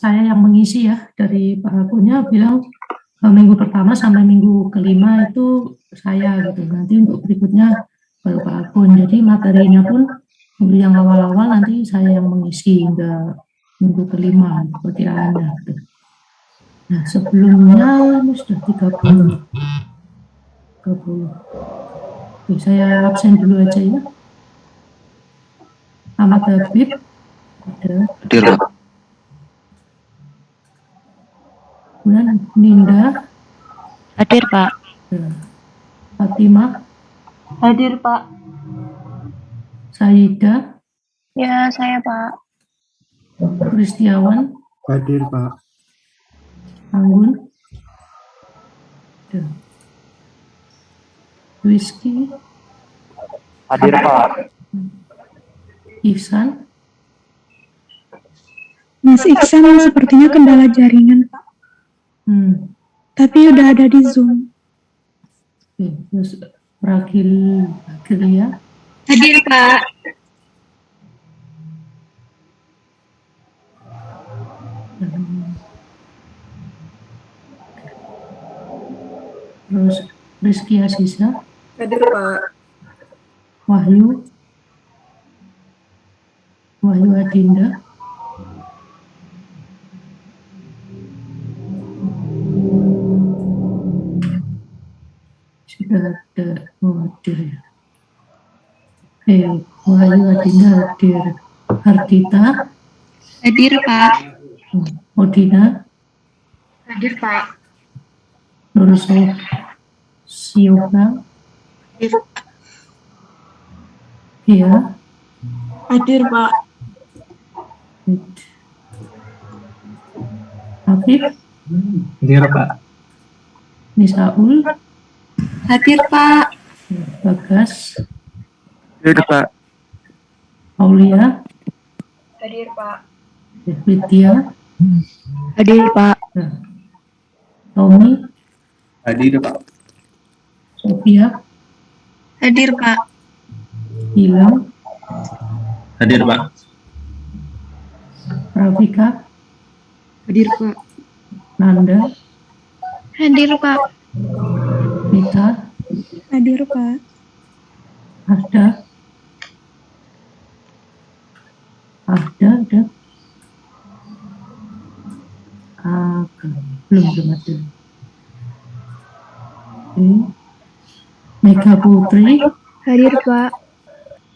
saya yang mengisi ya, dari Pak Akunnya bilang minggu pertama sampai minggu kelima itu saya gitu, nanti untuk berikutnya baru Pak Akun. Jadi materinya pun untuk yang awal-awal nanti saya yang mengisi hingga minggu kelima perkiraannya gitu. Nah sebelumnya ini sudah 30. Oke, saya absen dulu aja ya. Ahmad Habib ada. Hadir, Pak. Kemudian Ninda. Hadir, Pak. Fatimah. Hadir, Pak. Saida. Ya, saya, Pak. Kristiawan. Hadir, Pak. Anggun. Rizky. Hadir, Pak. Ihsan. Mas Iksan sepertinya kendala jaringan, Pak. Tapi udah ada di Zoom. Oke, terus Ragil ya. Hadir, Pak. Terus Rizky Aziza. Hadir, Pak. Wahyu Adinda. Sudah ada hadir ya. Wahyu Adinda hadir. Hardita. Hadir, Pak. Odina. Hadir, Pak. Nurul Siobhan. Hadir. Ya. Hadir, Pak. Afif. Hadir, Pak. Misaul. Hadir, Pak. Bagas. Hadir, Pak. Aulia. Hadir, Pak. Widya. Hadir, Pak. Tommy. Hadir, Pak. Sofia. Hadir, Pak. Ilham. Hadir, Pak. Rafika. Hadir, Pak. Nanda. Hadir, Pak. Mita. Hadir, Pak. Ada. Belum ada. Mega Putri. Hadir, Pak.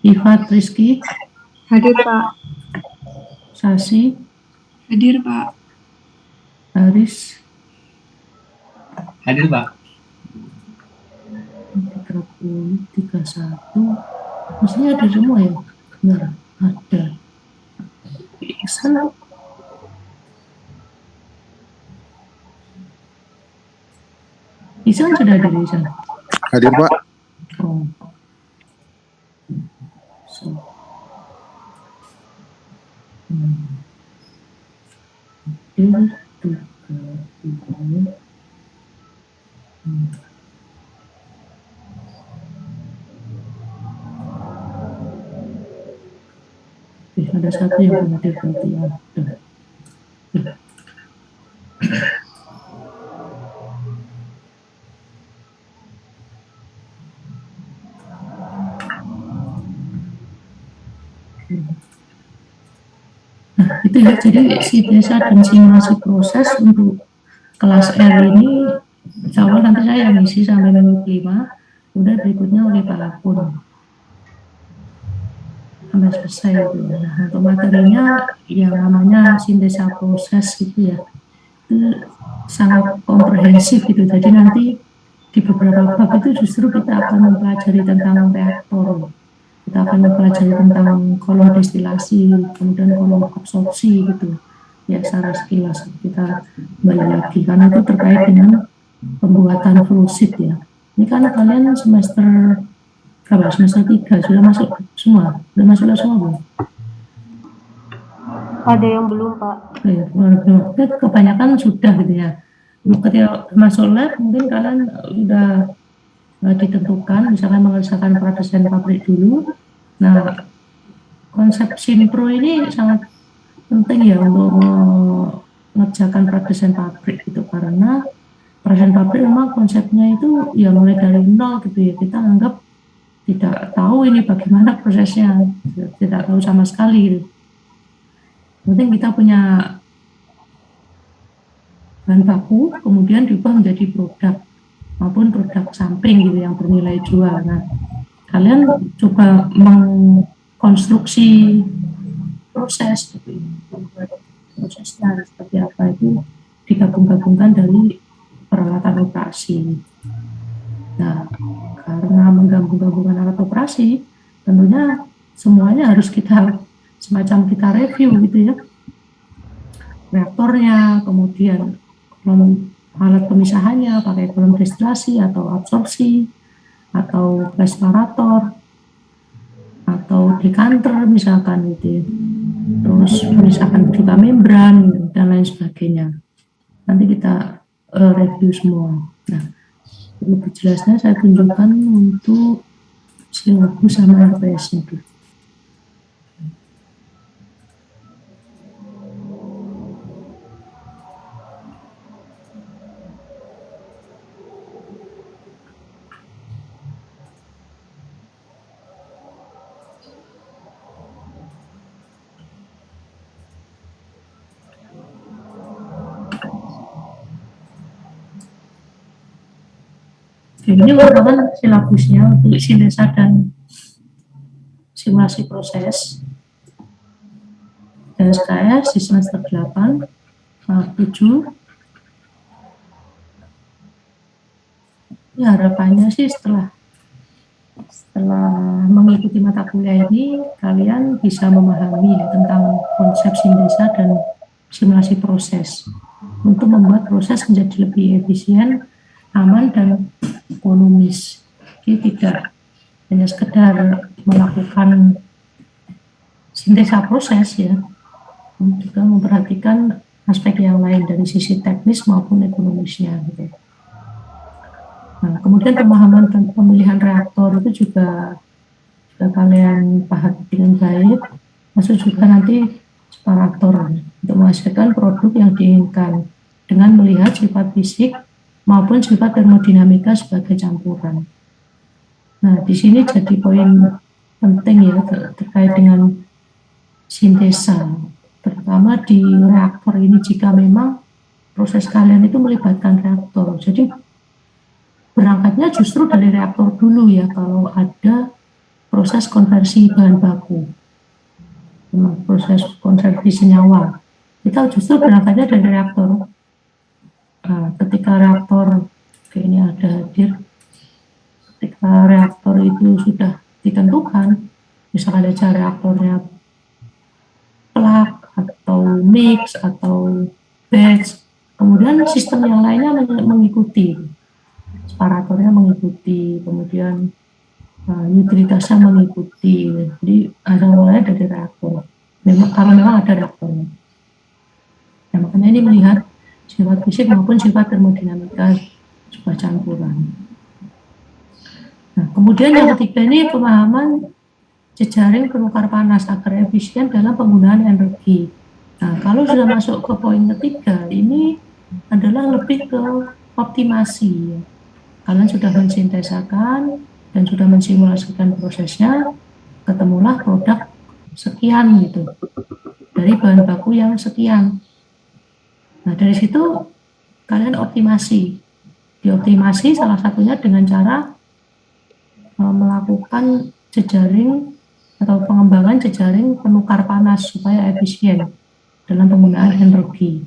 Ifat Rizky. Hadir, Pak. Sasi. Hadir, Pak. Haris. Hadir, Pak. 30, 31. Maksudnya ada semua ya? Benar, ada. Ihsan. Ihsan sudah ada di sana? Hadir, Pak. Oh. Ada satu yang hadir berarti ya. Nah, itu ya, jadi si desa dan simulasi proses untuk kelas R ini insya Allah nanti saya yang isi sampai minggu 5, kemudian berikutnya oleh Pak Akun sampai selesai gitu. Nah, untuk materinya yang namanya sintesa proses gitu ya, itu sangat komprehensif gitu, jadi nanti di beberapa bab itu justru kita akan mempelajari tentang reaktor, kita akan mempelajari tentang kolom destilasi, kemudian kolom absorpsi gitu ya, secara sekilas kita kembali lagi karena itu terkait dengan pembuatan fluosit ya. Ini kan kalian semester berapa? Semester 3 sudah masuk semua? Sudah masuk semua belum? Ada yang belum, Pak. Kebanyakan sudah gitu ya. Ketika masuk lab mungkin kalian sudah ditentukan, misalkan mengerjakan pradesain pabrik dulu. Nah, konsep Simpro ini sangat penting ya untuk mengerjakan pradesain pabrik gitu, karena pradesain pabrik memang konsepnya itu ya mulai dari nol gitu ya, kita anggap tidak tahu ini bagaimana prosesnya, tidak tahu sama sekali gitu. Penting kita punya bahan baku, kemudian diubah menjadi produk maupun produk samping gitu yang bernilai jual. Nah, kalian coba mengkonstruksi proses gitu, prosesnya seperti apa itu digabung-gabungkan dari peralatan operasi. Nah, karena menggabung-gabungkan alat operasi, tentunya semuanya harus kita semacam kita review gitu ya. Reaktornya, kemudian alat pemisahannya pakai kolom destilasi atau absorpsi, atau respirator, atau dekanter misalkan gitu ya. Terus misalkan juga membran dan lain sebagainya. Nanti kita review semua. Nah, lebih jelasnya saya tunjukkan untuk silabus sama RPS-nya dulu. Ini merupakan silabusnya untuk sintesa dan simulasi proses SKS di semester 8, 7. Ya, harapannya sih setelah mengikuti mata kuliah ini kalian bisa memahami ya, tentang konsep sintesa dan simulasi proses untuk membuat proses menjadi lebih efisien, aman, dan ekonomis. Jadi tidak hanya sekedar melakukan sintesa proses ya, juga memperhatikan aspek yang lain dari sisi teknis maupun ekonomisnya gitu. Nah, kemudian pemahaman pemilihan reaktor itu juga kalian pahami dengan baik, maksud juga nanti separator untuk menghasilkan produk yang diinginkan dengan melihat sifat fisik maupun sifat termodinamika sebagai campuran. Nah, di sini jadi poin penting ya terkait dengan sintesa, terutama di reaktor ini jika memang proses kalian itu melibatkan reaktor. Jadi berangkatnya justru dari reaktor dulu ya kalau ada proses konversi bahan baku, proses konversi senyawa. Kita justru berangkatnya dari reaktor. Nah, ketika reaktor, ini ada hadir, ketika reaktor itu sudah ditentukan, misalkan aja reaktornya plug atau mix atau batch, kemudian sistem yang lainnya mengikuti, separatornya mengikuti, kemudian utilitasnya mengikuti. Jadi ada mulai dari reaktor. Kalau memang ada reaktornya. Nah, makanya ini melihat sifat fisik maupun sifat termodinamika sebuah campuran. Nah, kemudian yang ketiga ini pemahaman jejaring penukar panas agar efisien dalam penggunaan energi. Nah, kalau sudah masuk ke poin ketiga, ini adalah lebih ke optimasi. Kalian sudah mensintesakan dan sudah mensimulasikan prosesnya, ketemulah produk sekian gitu, dari bahan baku yang sekian. Nah, dari situ kalian optimasi. Dioptimasi salah satunya dengan cara melakukan jejaring atau pengembangan jejaring penukar panas supaya efisien dalam penggunaan energi,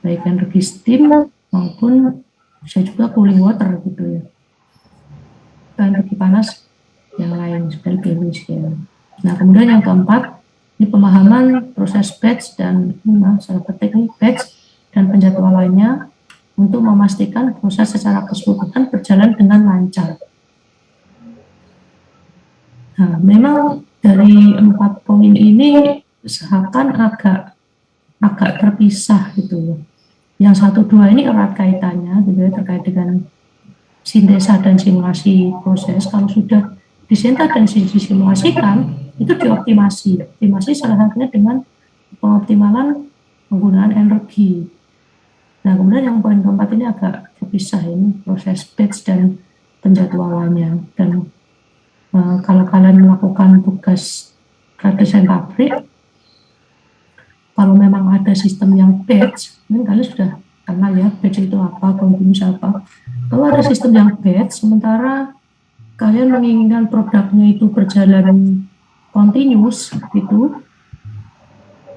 baik energi steam maupun bisa juga cooling water gitu ya, energi panas yang lain seperti efisien. Nah, kemudian yang keempat ini pemahaman proses batch dan salah teknik batch dan penjadwalannya untuk memastikan proses secara keseluruhan berjalan dengan lancar. Nah, memang dari 4 poin ini seakan agak terpisah gitu. Yang 1-2 ini erat kaitannya gitu ya, terkait dengan sintesa dan simulasi proses. Kalau sudah disintesa dan disimulasikan, itu dioptimasi. Optimasi salah satunya dengan pengoptimalan penggunaan energi. Nah, kemudian yang poin keempat ini agak terpisah, ini proses batch dan penjadwalannya. Dan kalau kalian melakukan tugas desain pabrik, kalau memang ada sistem yang batch, mungkin kalian sudah kenal ya, batch itu apa, continuous apa. Kalau ada sistem yang batch, sementara kalian menginginkan produknya itu berjalan continuous, gitu,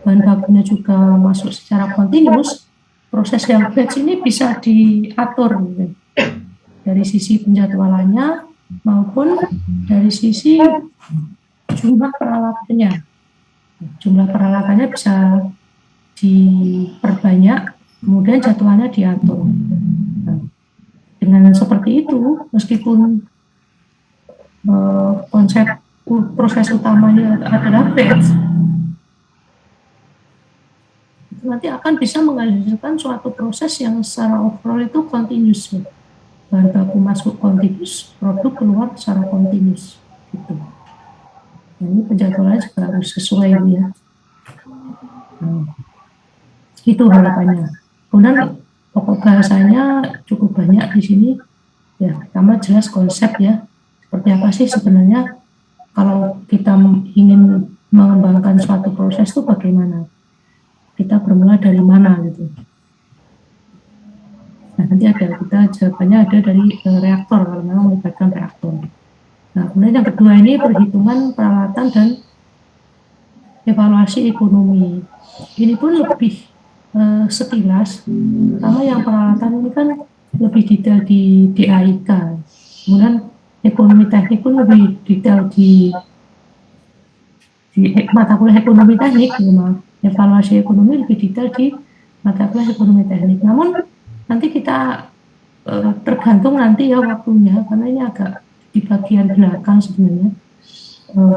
bahan bakunya juga masuk secara continuous, proses yang batch ini bisa diatur gitu, dari sisi penjadwalannya maupun dari sisi jumlah peralatannya. Jumlah peralatannya bisa diperbanyak, kemudian jadwalnya diatur. Nah, dengan seperti itu, meskipun konsep proses utamanya adalah batch, itu nanti akan bisa menghasilkan suatu proses yang secara overall itu continuous. Bahan baku masuk continuous, produk keluar secara continuous. Gitu. Nah, ini penjadwalannya juga harus sesuai ya. Itu harapannya. Kemudian pokok bahasanya cukup banyak di sini. Ya, pertama jelas konsep ya. Seperti apa sih sebenarnya kalau kita ingin mengembangkan suatu proses itu bagaimana? Kita bermula dari mana gitu. Nah, nanti kita jawabannya ada dari reaktor kalau memang melibatkan reaktor. Nah, kemudian yang kedua ini perhitungan peralatan dan evaluasi ekonomi. Ini pun lebih sekilas, pertama yang peralatan ini kan lebih detail di DAIK, kemudian ekonomi teknik pun lebih detail di mata kuliah ekonomi teknik, evaluasi ekonomi lebih detail di mata kuliah ekonomi teknik. Namun nanti kita tergantung nanti ya waktunya, karena ini agak di bagian belakang sebenarnya.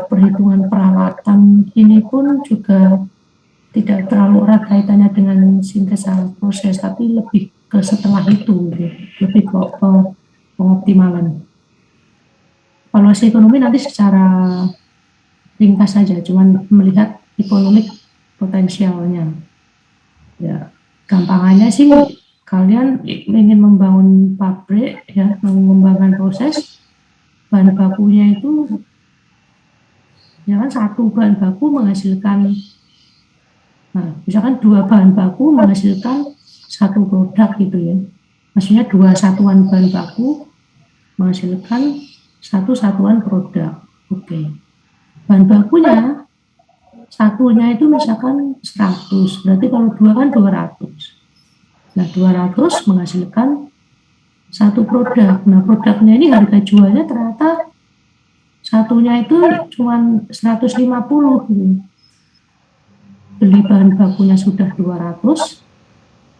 Perhitungan peralatan ini pun juga tidak terlalu erat kaitannya dengan sintesa proses, tapi lebih ke setelah itu, lebih ke pengoptimalan. Evaluasi ekonomi nanti secara ringkas saja, cuman melihat ekonomik potensialnya. Ya, gampangannya sih kalian ingin membangun pabrik, ya, mengembangkan proses, bahan bakunya itu, ya kan satu bahan baku menghasilkan, nah, misalkan dua bahan baku menghasilkan satu produk gitu ya. Maksudnya dua satuan bahan baku menghasilkan satu satuan produk. Oke. Bahan bakunya satunya itu misalkan 100, berarti kalau dua kan 200. Nah, 200 menghasilkan satu produk. Nah, produknya ini harga jualnya ternyata satunya itu cuma 150 gitu. Beli bahan bakunya sudah 200,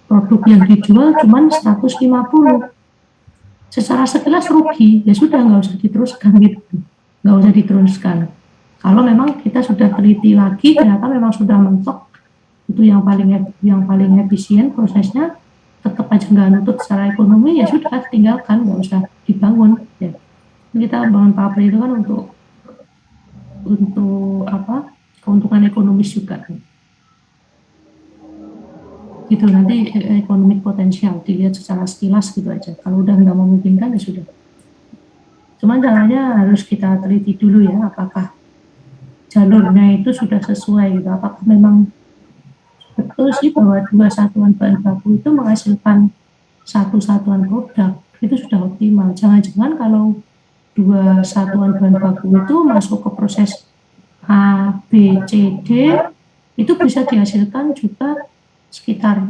produk yang dijual cuma 150. Secara sekilas rugi, ya sudah nggak usah diteruskan gitu, nggak usah diteruskan. Kalau memang kita sudah teliti lagi, ternyata memang sudah mentok, itu yang paling efisien prosesnya, tetap aja nggak nutut secara ekonomi, ya sudah tinggalkan, nggak usah dibangun. Ya. Kita bangun pabrik itu kan untuk apa? Keuntungan ekonomis juga. Gitu, nanti ekonomi potensial dilihat secara sekilas gitu aja. Kalau udah nggak memungkinkan ya sudah. Cuman caranya harus kita teliti dulu ya, apakah jalurnya itu sudah sesuai gitu, apakah memang betul sih bahwa dua satuan bahan baku itu menghasilkan satu satuan produk, itu sudah optimal. Jangan-jangan kalau dua satuan bahan baku itu masuk ke proses A, B, C, D, itu bisa dihasilkan juga sekitar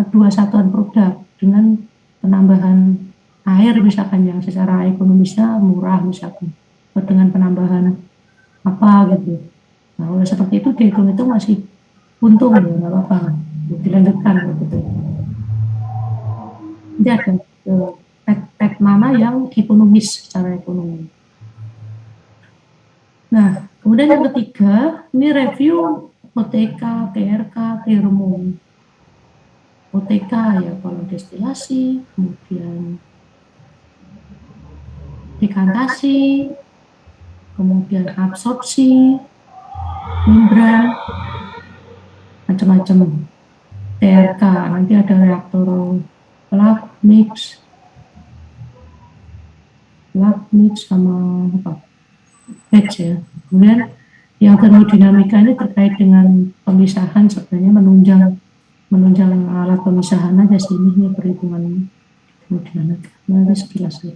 dua satuan produk dengan penambahan air misalkan yang secara ekonomisnya murah misalkan, dengan penambahan apa gitu. Nah, oleh seperti itu dihitung itu masih untung ya, nggak apa-apa, dilanjutkan gitu. Jadi ada pet mana yang ekonomis secara ekonomi. Nah, kemudian yang ketiga, ini review OTK, TRK, termo. OTK ya kalau destilasi, kemudian dekantasi, kemudian absorpsi, membran, macam-macam. TRK, nanti ada reaktor plug mix sama apa? Batch ya. Kemudian yang termodinamika ini terkait dengan pemisahan, sebenarnya menunjang alat pemisahan aja sih, ini perhitungan termodinamika. Nanti sekilas ya.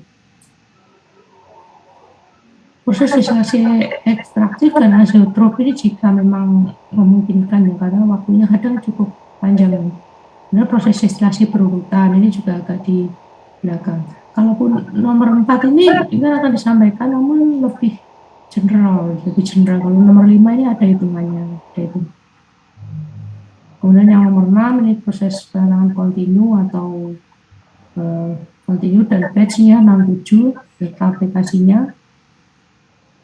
Proses distilasi ekstraktif dan azeotrop ini jika memang memungkinkan ya, karena waktunya kadang cukup panjang. Nah, proses distilasi berurutan ini juga agak di belakang. Kalaupun nomor 4 ini akan disampaikan, namun lebih general. Kalau nomor 5 ini ada hitungannya, ada itu. Kemudian yang nomor 6 ini proses penanganan kontinu atau kontinu dan batch-nya 67, data aplikasinya,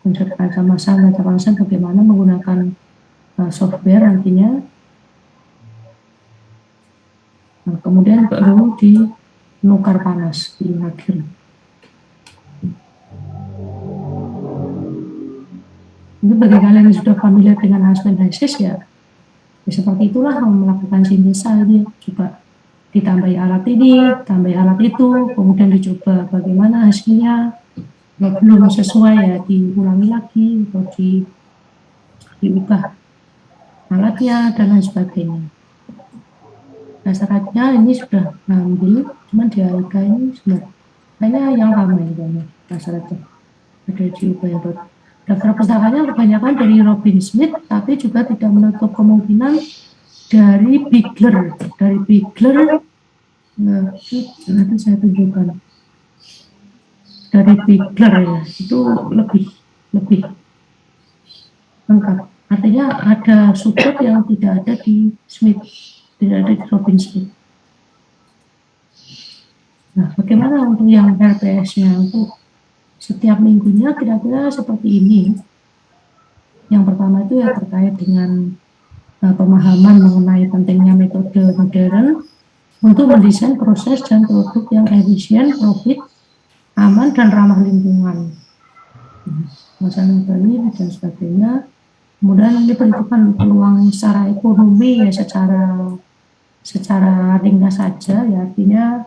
konsep kemasan bagaimana menggunakan software nantinya. Nah, kemudian baru dinukar panas di akhir. Ini bagi kalian yang sudah familiar dengan synthesis ya seperti itulah melakukan sintesa, dia coba ditambahi alat ini, tambah alat itu, kemudian dicoba bagaimana hasilnya. Kalau belum sesuai ya diulangi lagi atau diubah alatnya dan lain sebagainya. Nah, syaratnya ini sudah ngambil, cuman di ALK ini sudah kayaknya yang lama ini syaratnya ada diubah yang baru. Daftar pustakanya kebanyakan dari Robin Smith, tapi juga tidak menutup kemungkinan dari Bigler. Nanti saya tunjukkan. Dari Bigler ya, itu lebih lengkap. Artinya ada support yang tidak ada di Smith, tidak ada di Robin Smith. Nah, bagaimana untuk yang RPS-nya? Untuk setiap minggunya kira-kira seperti ini. Yang pertama itu ya terkait dengan pemahaman mengenai pentingnya metode modern untuk mendesain proses dan produk yang efisien, profit, aman dan ramah lingkungan, masalah Bali dan sebagainya. Kemudian ini perhitungan peluang secara ekonomi ya, secara ringkas saja ya, artinya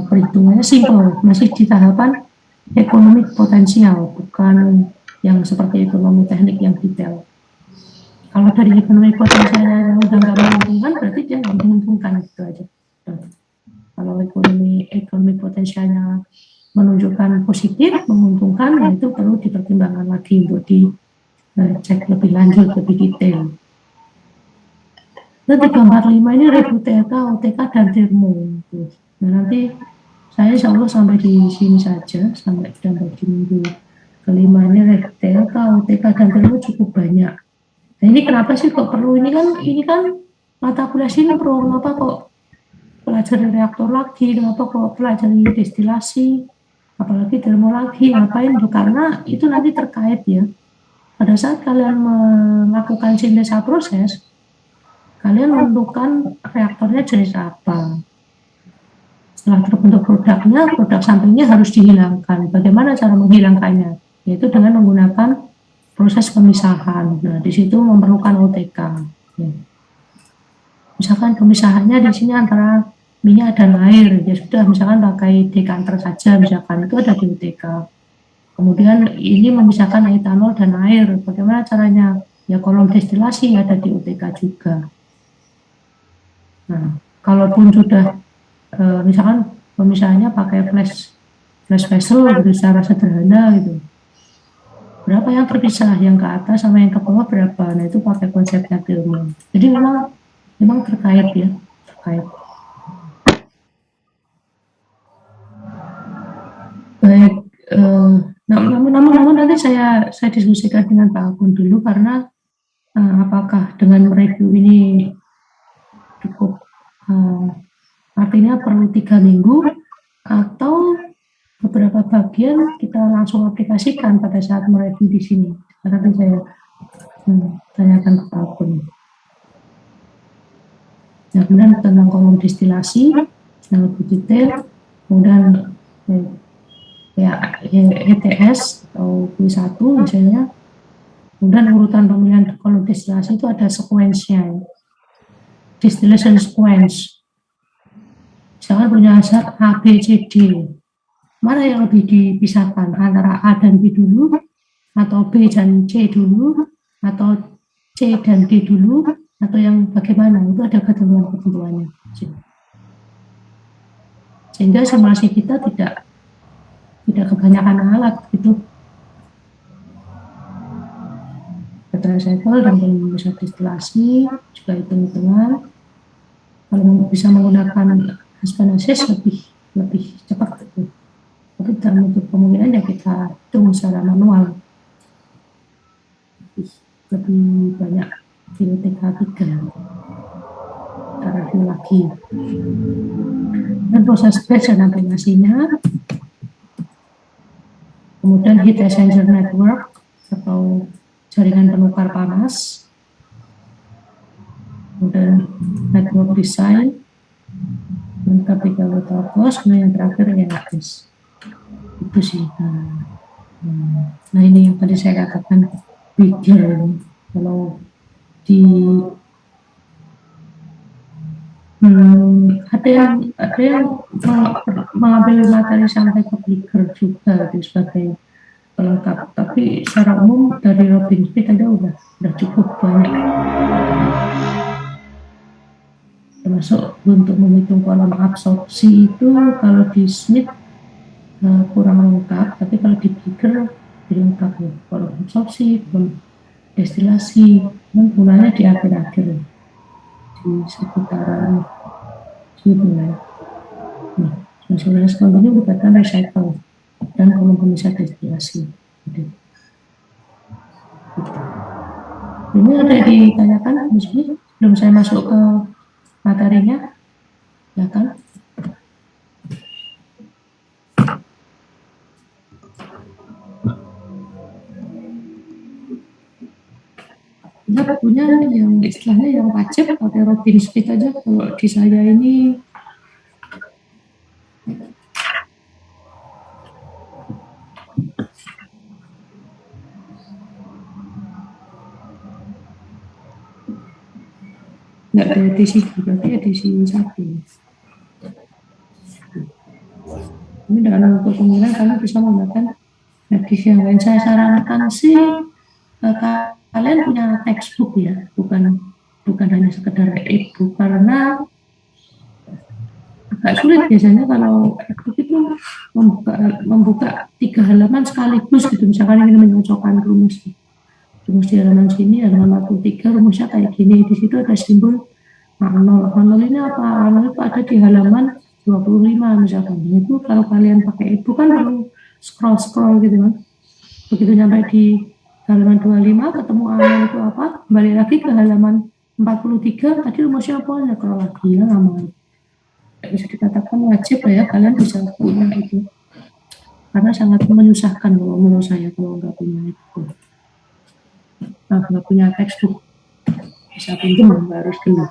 perhitungannya simpel, masih di tahapan ekonomi potensial, bukan yang seperti ekonomi teknik yang detail. Kalau dari ekonomi potensialnya udah nggak menguntungkan, berarti dia nggak menguntungkan, gitu aja. Kalau ekonomi potensialnya menunjukkan positif, menguntungkan, nah itu perlu dipertimbangkan lagi untuk dicek lebih lanjut, lebih detail. Nah, 345 ini review TK, OTK, dan termo. Nah, nanti saya insya Allah sampai di sini saja, sampai di minggu kelima ini review TK, OTK, dan termo cukup banyak. Nah, ini kenapa sih kok perlu ini kan mata kuliah sini perlu kenapa kok pelajari reaktor lagi, kenapa kok pelajari destilasi, apalagi termo lagi, ngapain? Karena itu nanti terkait ya. Pada saat kalian melakukan sintesa proses, kalian menentukan reaktornya jenis apa. Setelah terbentuk produknya, produk sampingnya harus dihilangkan. Bagaimana cara menghilangkannya? Yaitu dengan menggunakan proses pemisahan. Nah, di situ memerlukan OTK. Ya. Misalkan pemisahannya di sini antara minyak dan air, ya sudah, misalkan pakai dekanter saja, misalkan itu ada di OTK. Kemudian ini memisahkan etanol dan air, bagaimana caranya? Ya kolom destilasi ada di OTK juga. Nah, kalaupun sudah misalkan pemisahannya pakai flash vessel gitu, secara sederhana gitu. Berapa yang terpisah, yang ke atas sama yang ke bawah berapa? Nah, itu pakai konsepnya termo. Jadi memang terkait ya, terkait. Baik, namun nanti saya diskusikan dengan Pak Agun dulu, karena apakah dengan mereview ini cukup artinya perlu 3 minggu atau beberapa bagian kita langsung aplikasikan pada saat mereview di sini. Nanti saya tanyakan ke Pak Agun. Nah, kemudian tentang kolom destilasi yang lebih detail, kemudian ya ETS atau Q1 misalnya, kemudian urutan pemilihan kolom destilasi itu ada sekuensinya. distillation sequence. Misalkan punya zat A, B, C, D. Mana yang lebih dipisahkan antara A dan B dulu, atau B dan C dulu, atau C dan D dulu, atau yang bagaimana? Itu ada ketentuan-ketentuannya. Sehingga simulasi kita tidak kebanyakan alat gitu. Cycle dan bisa destilasi juga hitung-hitungan. Kalau bisa menggunakan Aspenasis lebih cepat gitu. Tapi dalam bentuk kemungkinan ya kita hitung secara manual. Lebih banyak TK3 kita review lagi. Dan proses batch dan aplikasinya, kemudian heat exchanger network atau jaringan penukar panas, kemudian network design, dan capital cost, kemudian yang terakhir ya guys. Itu sih. Nah ini yang tadi saya katakan bigger. Kalau di ada yang mengambil materi sampai ke bigger juga sebagai pelengkap, tapi secara umum dari Robin Smith aja udah cukup banyak, termasuk untuk menghitung kolom absorpsi itu kalau di Smith kurang lengkap, tapi kalau di Bigger lengkap ya, kolom absorpsi, kolom destilasi, gunanya di akhir-akhir di sekitaran gitu ya. Nah, masalah sekolah ini bukan recycle dan kolom pemisah destilasi. Ini ada ditanyakan mungkin belum saya masuk ke materinya, ya kan? Kita punya yang istilahnya yang wajib pakai Robin Smith aja. Kalau di saya ini nggak ada edisi, berarti edisi 1. Ini dengan untuk kemungkinan kalian bisa menggunakan edisi yang lain. Saya sarankan sih kalian punya textbook ya, bukan hanya sekedar e-book, karena agak sulit biasanya kalau e-book itu membuka 3 halaman sekaligus gitu. Misalkan ingin menyocokkan rumus di halaman sini, halaman 43 rumusnya kayak gini, di situ ada simbol A0 ini apa? A0 itu ada di halaman 25 misalkan. Itu kalau kalian pakai e-book kan perlu scroll gitu kan. Begitu sampai di halaman 25 ketemu A0 itu apa? Kembali lagi ke halaman 43, tadi rumusnya apa? Ya kalau lagi ya lama. Bisa dikatakan wajib ya kalian bisa punya itu. Karena sangat menyusahkan kalau menurut saya kalau nggak punya itu. Nah, nggak punya textbook bisa pinjam harus dulu.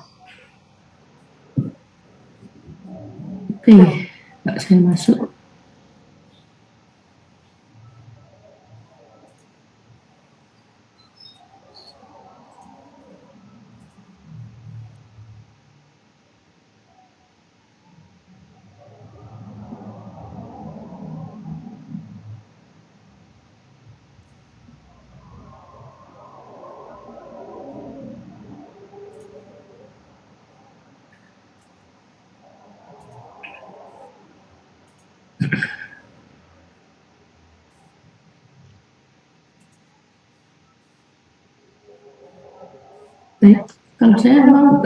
Oke, nggak saya masuk. Baik, kalau saya memang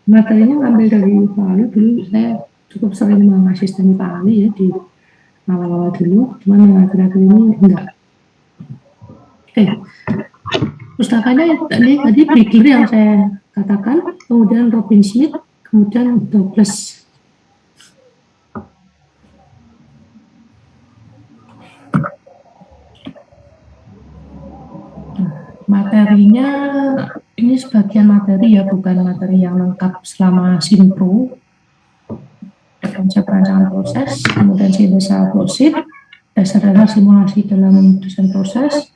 materinya ngambil dari Pak Ali dulu, saya cukup sering mengasisten Pak Ali ya di awal-awal dulu, cuman yang akhir-akhir ini enggak. Oke, pustakanya tadi Bigger yang saya katakan, kemudian Robin Smith, kemudian Douglas. Materinya ini sebagian materi ya, bukan materi yang lengkap selama Simpro. Konsep rancangan proses, kemudian sintesa flowsheet, dasar-dasar simulasi dalam desain proses,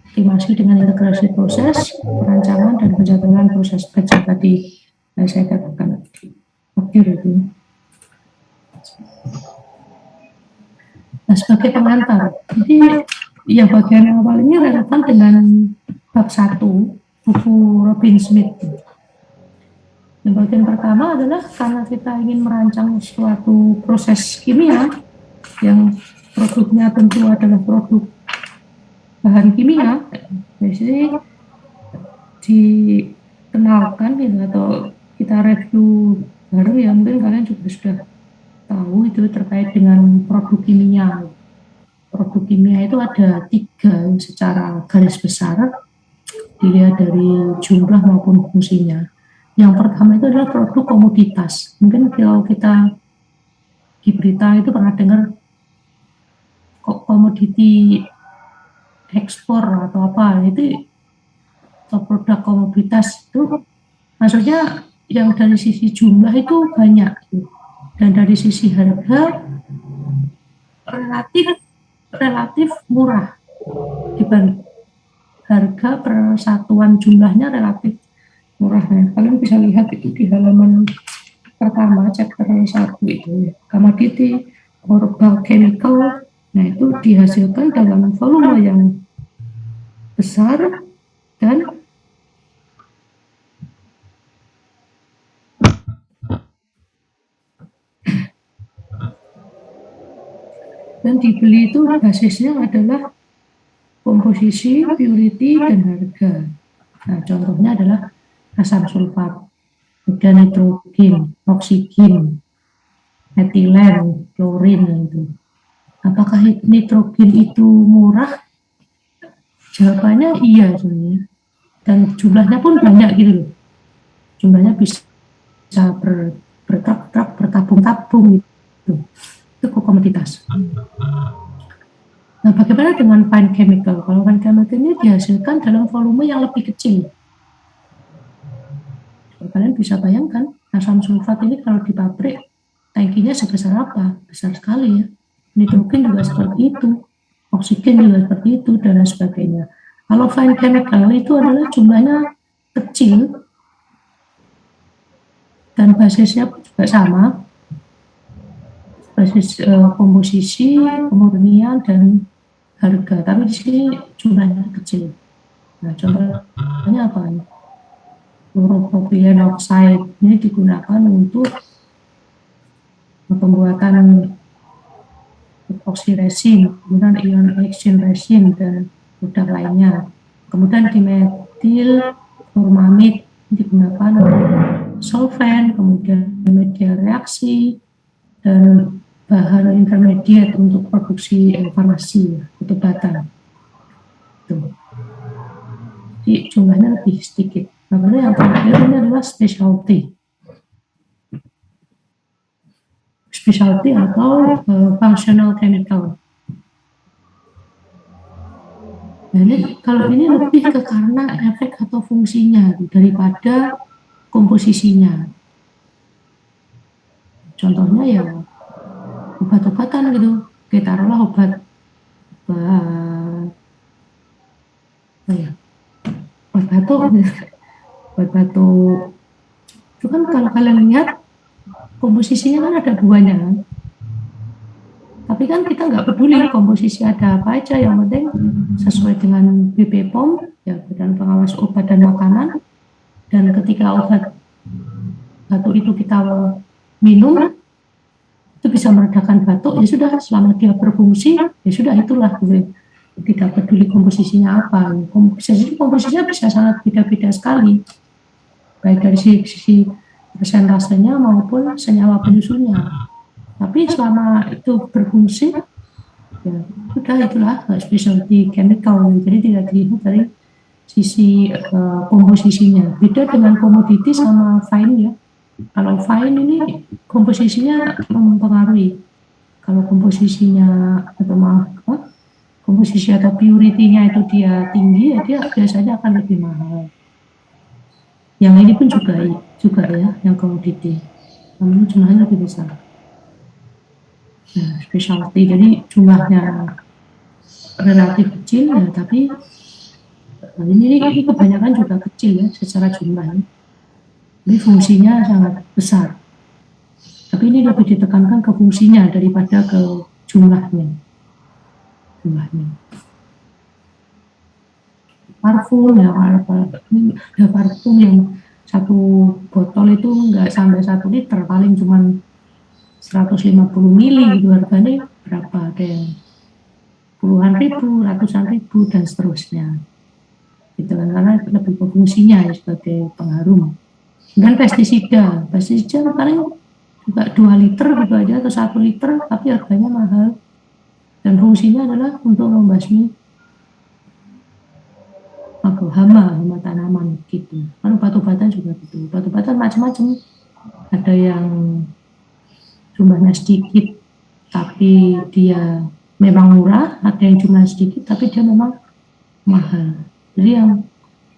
estimasi dengan integrasi proses, perancangan dan penjadwalan proses batch tadi Nah, saya katakan fakir itu. Nah, sebagai pengantar, jadi yang bagian awal ini relevan dengan bab 1 buku Robin Smith. Yang bagian pertama adalah karena kita ingin merancang suatu proses kimia yang produknya tentu adalah produk bahan kimia, biasanya dikenalkan gitu, atau kita review baru ya, mungkin kalian juga sudah tahu itu terkait dengan produk kimia. Produk kimia itu ada 3 secara garis besar, dilihat dari jumlah maupun fungsinya. Yang pertama itu adalah produk komoditas. Mungkin kalau kita di berita itu pernah dengar komoditi ekspor atau apa, itu atau produk komoditas itu maksudnya yang dari sisi jumlah itu banyak, dan dari sisi harga relatif murah dibanding harga per satuan jumlahnya relatif murah. Nah, kalian bisa lihat itu di halaman pertama chapter 1 itu commodity or bulk chemical. Nah, itu dihasilkan dalam volume yang besar dan dibeli itu basisnya adalah komposisi, purity, dan harga. Nah, contohnya adalah asam sulfat, kemudian nitrogen, oksigen, etilen, klorin itu. Apakah nitrogen itu murah? Jawabannya iya sebenarnya. Dan jumlahnya pun banyak gitu loh. Jumlahnya bisa bertabung-tabung gitu. Itu komoditas. Nah, bagaimana dengan fine chemical? Kalau fine chemical ini dihasilkan dalam volume yang lebih kecil. Kalian bisa bayangkan, asam sulfat ini kalau di pabrik, tangkinya sebesar apa? Besar sekali ya. Nitrogen juga seperti itu, oksigen juga seperti itu, dan lain sebagainya. Kalau fine chemical itu adalah jumlahnya kecil, dan basisnya juga sama, basis komposisi, kemurnian, dan harga, tapi di sini jumlahnya kecil. Nah, contohnya apa? Fluoropropilen oxide ini digunakan untuk pembuatan epoxy resin, kemudian ion exchange resin, dan produk lainnya. Kemudian dimetil formamid digunakan untuk solvent, kemudian media reaksi, dan bahan intermediate untuk produksi farmasi, obat-obatan. Jadi jumlahnya lebih sedikit. Kemudian yang terakhir ini adalah specialty atau functional chemical. Jadi kalau ini lebih ke karena efek atau fungsinya daripada komposisinya. Contohnya ya obat-obatan gitu. Kita taruhlah obat batuk. Itu kan kalau kalian lihat komposisinya kan ada 2-nya kan. Tapi kan kita nggak peduli komposisi ada apa aja, yang penting sesuai dengan BPOM, ya Badan Pengawas Obat dan Makanan. Dan ketika obat batuk itu kita minum, itu bisa meredakan batuk, ya sudah, selama dia berfungsi, ya sudah, itulah gitu. Tidak peduli komposisinya apa. Komposisinya bisa sangat beda-beda sekali, baik dari sisi persentasenya maupun senyawa penyusunnya. Tapi selama itu berfungsi, ya sudah, itulah specialty chemical. Jadi tidak dilihat dari sisi komposisinya. Beda dengan komoditi sama fine ya. Kalau fine ini komposisinya mempengaruhi. Kalau komposisinya komposisi atau purity-nya itu dia tinggi, ya dia biasanya akan lebih mahal. Yang ini pun juga ya, yang komoditi, namun jumlahnya lebih besar. Nah, specialty, jadi jumlahnya relatif kecil ya, tapi ini kebanyakan juga kecil ya secara jumlah. Jadi fungsinya sangat besar. Tapi ini lebih ditekankan ke fungsinya daripada ke jumlahnya. Parfum ya, ada parfum yang satu botol itu nggak sampai 1 liter, paling cuma 150 mili gitu, harganya berapa, ada yang puluhan ribu, ratusan ribu, dan seterusnya gitu kan, karena lebih ke fungsinya ya, sebagai pengharum. Dan pestisida paling juga 2 liter gitu aja atau 1 liter, tapi harganya mahal dan fungsinya adalah untuk membasmi hama tanaman gitu. Kan obat-obatan juga gitu, obat-obatan macam-macam, ada yang jumlahnya sedikit tapi dia memang murah, ada yang jumlahnya sedikit tapi dia memang mahal. Jadi yang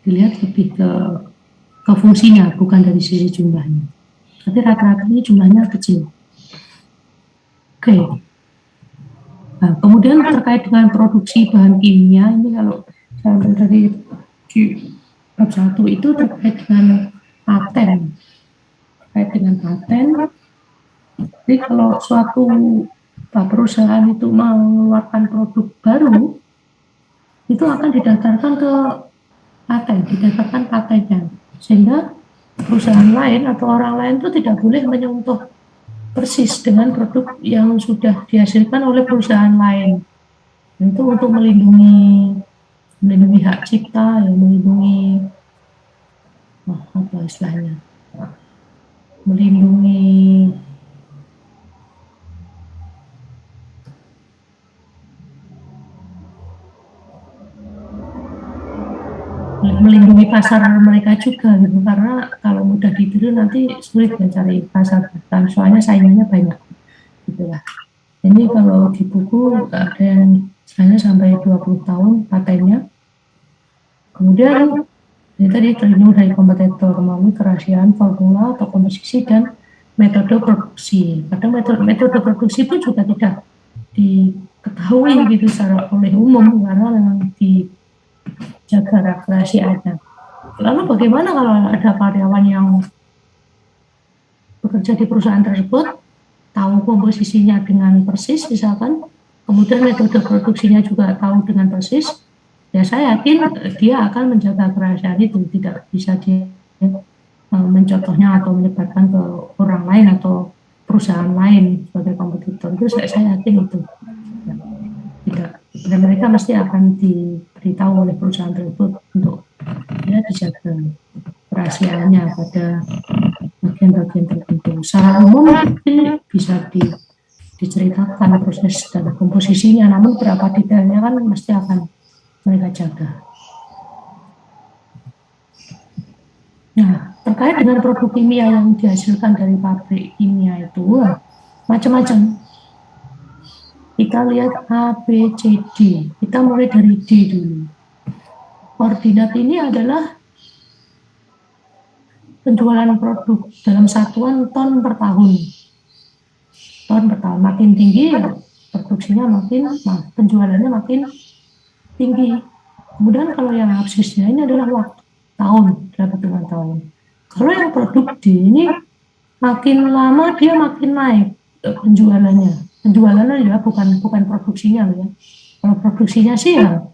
dilihat lebih ke fungsinya, bukan dari sisi jumlahnya. Tapi rata-rata ini jumlahnya kecil. Oke. Nah, kemudian terkait dengan produksi bahan kimia, ini kalau saya dari di bab 1 itu terkait dengan paten. Jadi kalau suatu perusahaan itu mengeluarkan produk baru, itu akan didaftarkan ke didaftarkan patennya, sehingga perusahaan lain atau orang lain itu tidak boleh menyentuh persis dengan produk yang sudah dihasilkan oleh perusahaan lain. Dan itu untuk melindungi hak cipta, ya, melindungi melindungi pasar mereka juga gitu, karena kalau mudah ditiru nanti sulit mencari pasar, soalnya saingannya banyak gitu lah. Ini kalau di buku ada yang misalnya sampai 20 tahun patennya. Kemudian ini tadi terlindung dari kompetitor melalui kerahasiaan formula atau komposisi dan metode produksi. Kadang metode produksi itu juga tidak diketahui gitu secara oleh umum karena memang dijaga kerahasiaannya. Lalu bagaimana kalau ada karyawan yang bekerja di perusahaan tersebut, tahu komposisinya dengan persis misalkan, kemudian metode produksinya juga tahu dengan persis, ya saya yakin dia akan menjaga kerahasiaan itu, tidak bisa dia mencontohnya atau menyebarkan ke orang lain atau perusahaan lain sebagai kompetitor. Itu saya yakin itu tidak, dan mereka mesti akan diberitahu oleh perusahaan tersebut untuk ya dijaga kerahasiaannya pada bagian-bagian tertentu. Secara umum bisa diceritakan proses dan komposisinya, namun berapa detailnya kan mesti akan mereka jaga. Nah, terkait dengan produk kimia yang dihasilkan dari pabrik kimia itu macam-macam. Kita lihat A, B, C, D. Kita mulai dari D dulu. Koordinat ini adalah penjualan produk dalam satuan ton per tahun. Makin tinggi ya, produksinya makin, penjualannya makin tinggi. Kemudian kalau yang absisnya ini adalah waktu, tahun, dalam hitungan tahun. Kalau yang produk D ini makin lama dia makin naik penjualannya. Penjualannya ya bukan produksinya ya. Kalau produksinya sih ya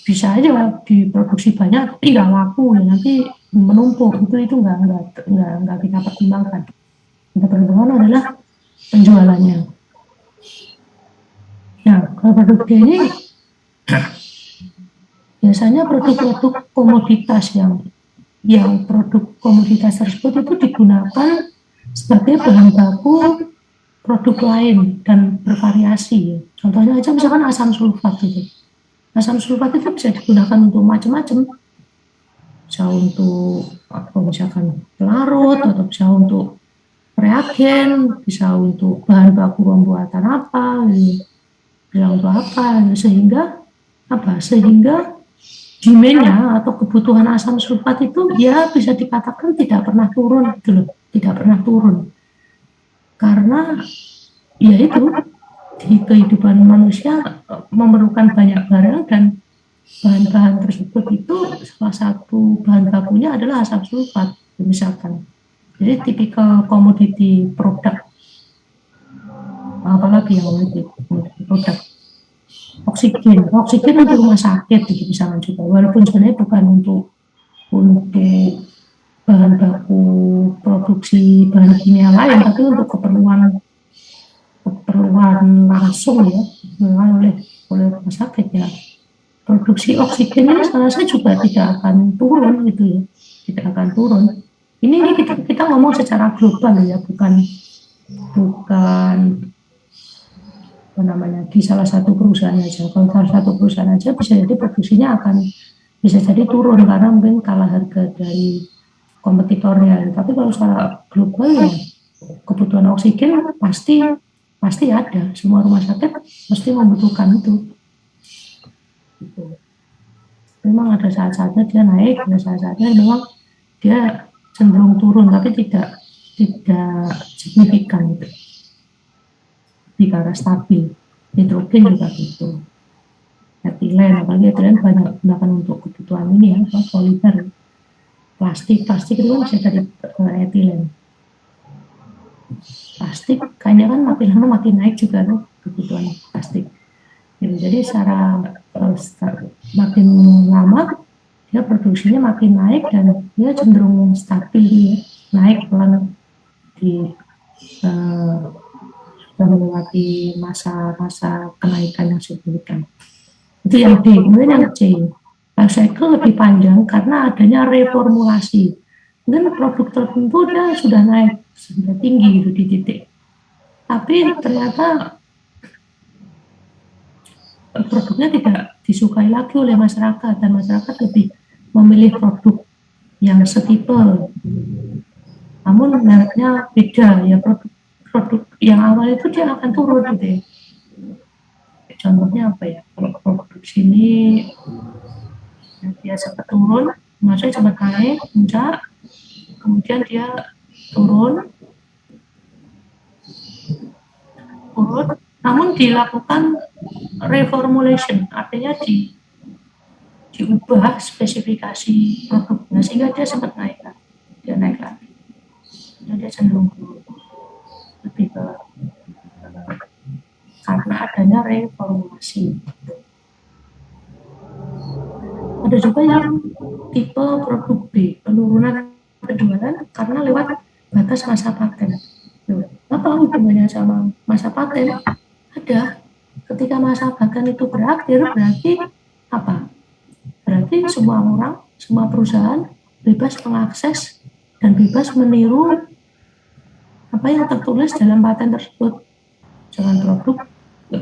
bisa aja diproduksi banyak tapi nggak laku ya, nanti menumpuk, itu nggak kita pertimbangkan. Kita pertimbangkan adalah penjualannya. Nah, kalau produk D ini biasanya produk-produk komoditas yang produk komoditas tersebut itu digunakan sebagai bahan baku produk lain dan bervariasi. Contohnya aja misalkan asam sulfat itu. Asam sulfat itu bisa digunakan untuk macam-macam. Bisa untuk misalkan pelarut, atau bisa untuk reagen, bisa untuk bahan baku pembuatan apa, bisa untuk apa, sehingga demand-nya atau kebutuhan asam sulfat itu ya bisa dikatakan tidak pernah turun gitu loh, tidak pernah turun. Karena ya itu di kehidupan manusia memerlukan banyak barang dan bahan-bahan tersebut itu salah satu bahan bakunya adalah asam sulfat misalkan. Jadi tipikal komoditi produk, apalagi yang komoditi produk oksigen untuk rumah sakit gitu misalnya juga, walaupun sebenarnya bukan untuk bahan baku produksi bahan kimia lain, tapi untuk keperluan langsung ya oleh rumah sakit ya. Produksi oksigen ini saya rasa juga tidak akan turun gitu ya, tidak akan turun. Ini kita ngomong secara global ya, bukan apa namanya di salah satu perusahaan aja. Kalau salah satu perusahaan aja bisa jadi produksinya akan bisa jadi turun karena mungkin kalah harga dari kompetitornya. Tapi kalau secara global ya kebutuhan oksigen pasti ada. Semua rumah sakit pasti membutuhkan itu. Gitu. Memang ada saat-saatnya dia naik, ada saat-saatnya memang dia cenderung turun, tapi tidak signifikan gitu. Di arah stabil. Nitrogen juga gitu. Etilen, apalagi etilen banyak digunakan untuk kebutuhan ini ya, polimer. Plastik itu kan bisa dari etilen. Plastik kayaknya kan makin lama makin naik juga tuh kebutuhan plastik. Jadi secara makin lama dia produksinya makin naik dan dia cenderung stabil ya, naik pelan di sudah melewati masa kenaikan yang signifikan. Itu yang D. Kemudian yang C, life cycle lebih panjang karena adanya reformulasi. Mungkin produk tertentu dia sudah naik sudah tinggi gitu di titik, tapi ternyata produknya tidak disukai lagi oleh masyarakat dan masyarakat lebih memilih produk yang setipe, namun mereknya beda ya, produk yang awal itu dia akan turun gitu ya. Contohnya apa ya, kalau produk sini dia sempat turun, maksudnya sempat naik puncak, kemudian dia turun, namun dilakukan reformulation, artinya diubah spesifikasi produknya sehingga dia sempat naik lagi, dia naik lagi, dan dia cenderung turun lebih ke karena adanya reformulasi. Ada juga yang tipe produk B, penurunan penjualan karena lewat batas masa paten. Apa hubungannya sama masa paten? Ada. Ketika masa paten itu berakhir, berarti apa? Berarti semua orang, semua perusahaan bebas mengakses dan bebas meniru apa yang tertulis dalam paten tersebut. Jangan produk,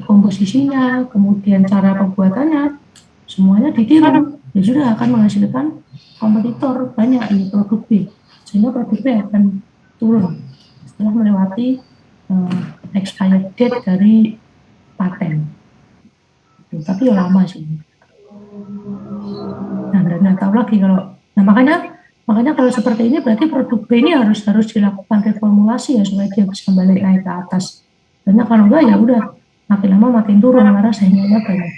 komposisinya, kemudian cara pembuatannya, semuanya ditiru. Ya sudah akan menghasilkan kompetitor banyak di produk B, sehingga produk B akan turun setelah melewati expired date dari paten. Tapi ya lama sih. Nah, nggak tahu lagi kalau, makanya kalau seperti ini berarti produk B ini harus dilakukan reformulasi ya supaya dia bisa balik naik ke atas. Karena kalau enggak ya udah makin lama makin turun karena saingannya banyak.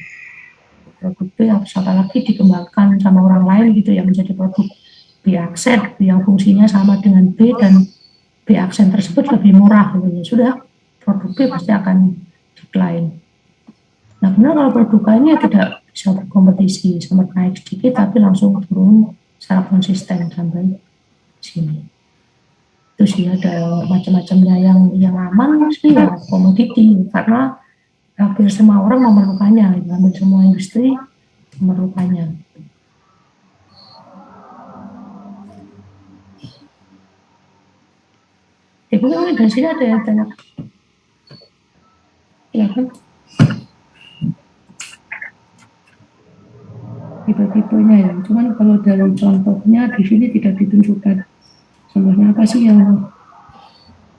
Produk B apalagi dikembangkan sama orang lain gitu yang menjadi produk B aksen yang fungsinya sama dengan B dan B aksen tersebut lebih murah gitu ya. Sudah produk B pasti akan decline. Nah, benar kalau produk lainnya tidak bisa berkompetisi, sempat naik sedikit tapi langsung turun secara konsisten sampai sini. Itu sih ada macam-macamnya yang aman sih ya komoditi karena hampir semua orang memerlukannya, hampir semua industri memerlukannya. Ibu kan dari sini ada yang tanya, ya kan? Tipe-tipenya ya, cuman kalau dari contohnya di sini tidak ditunjukkan. Contohnya apa sih yang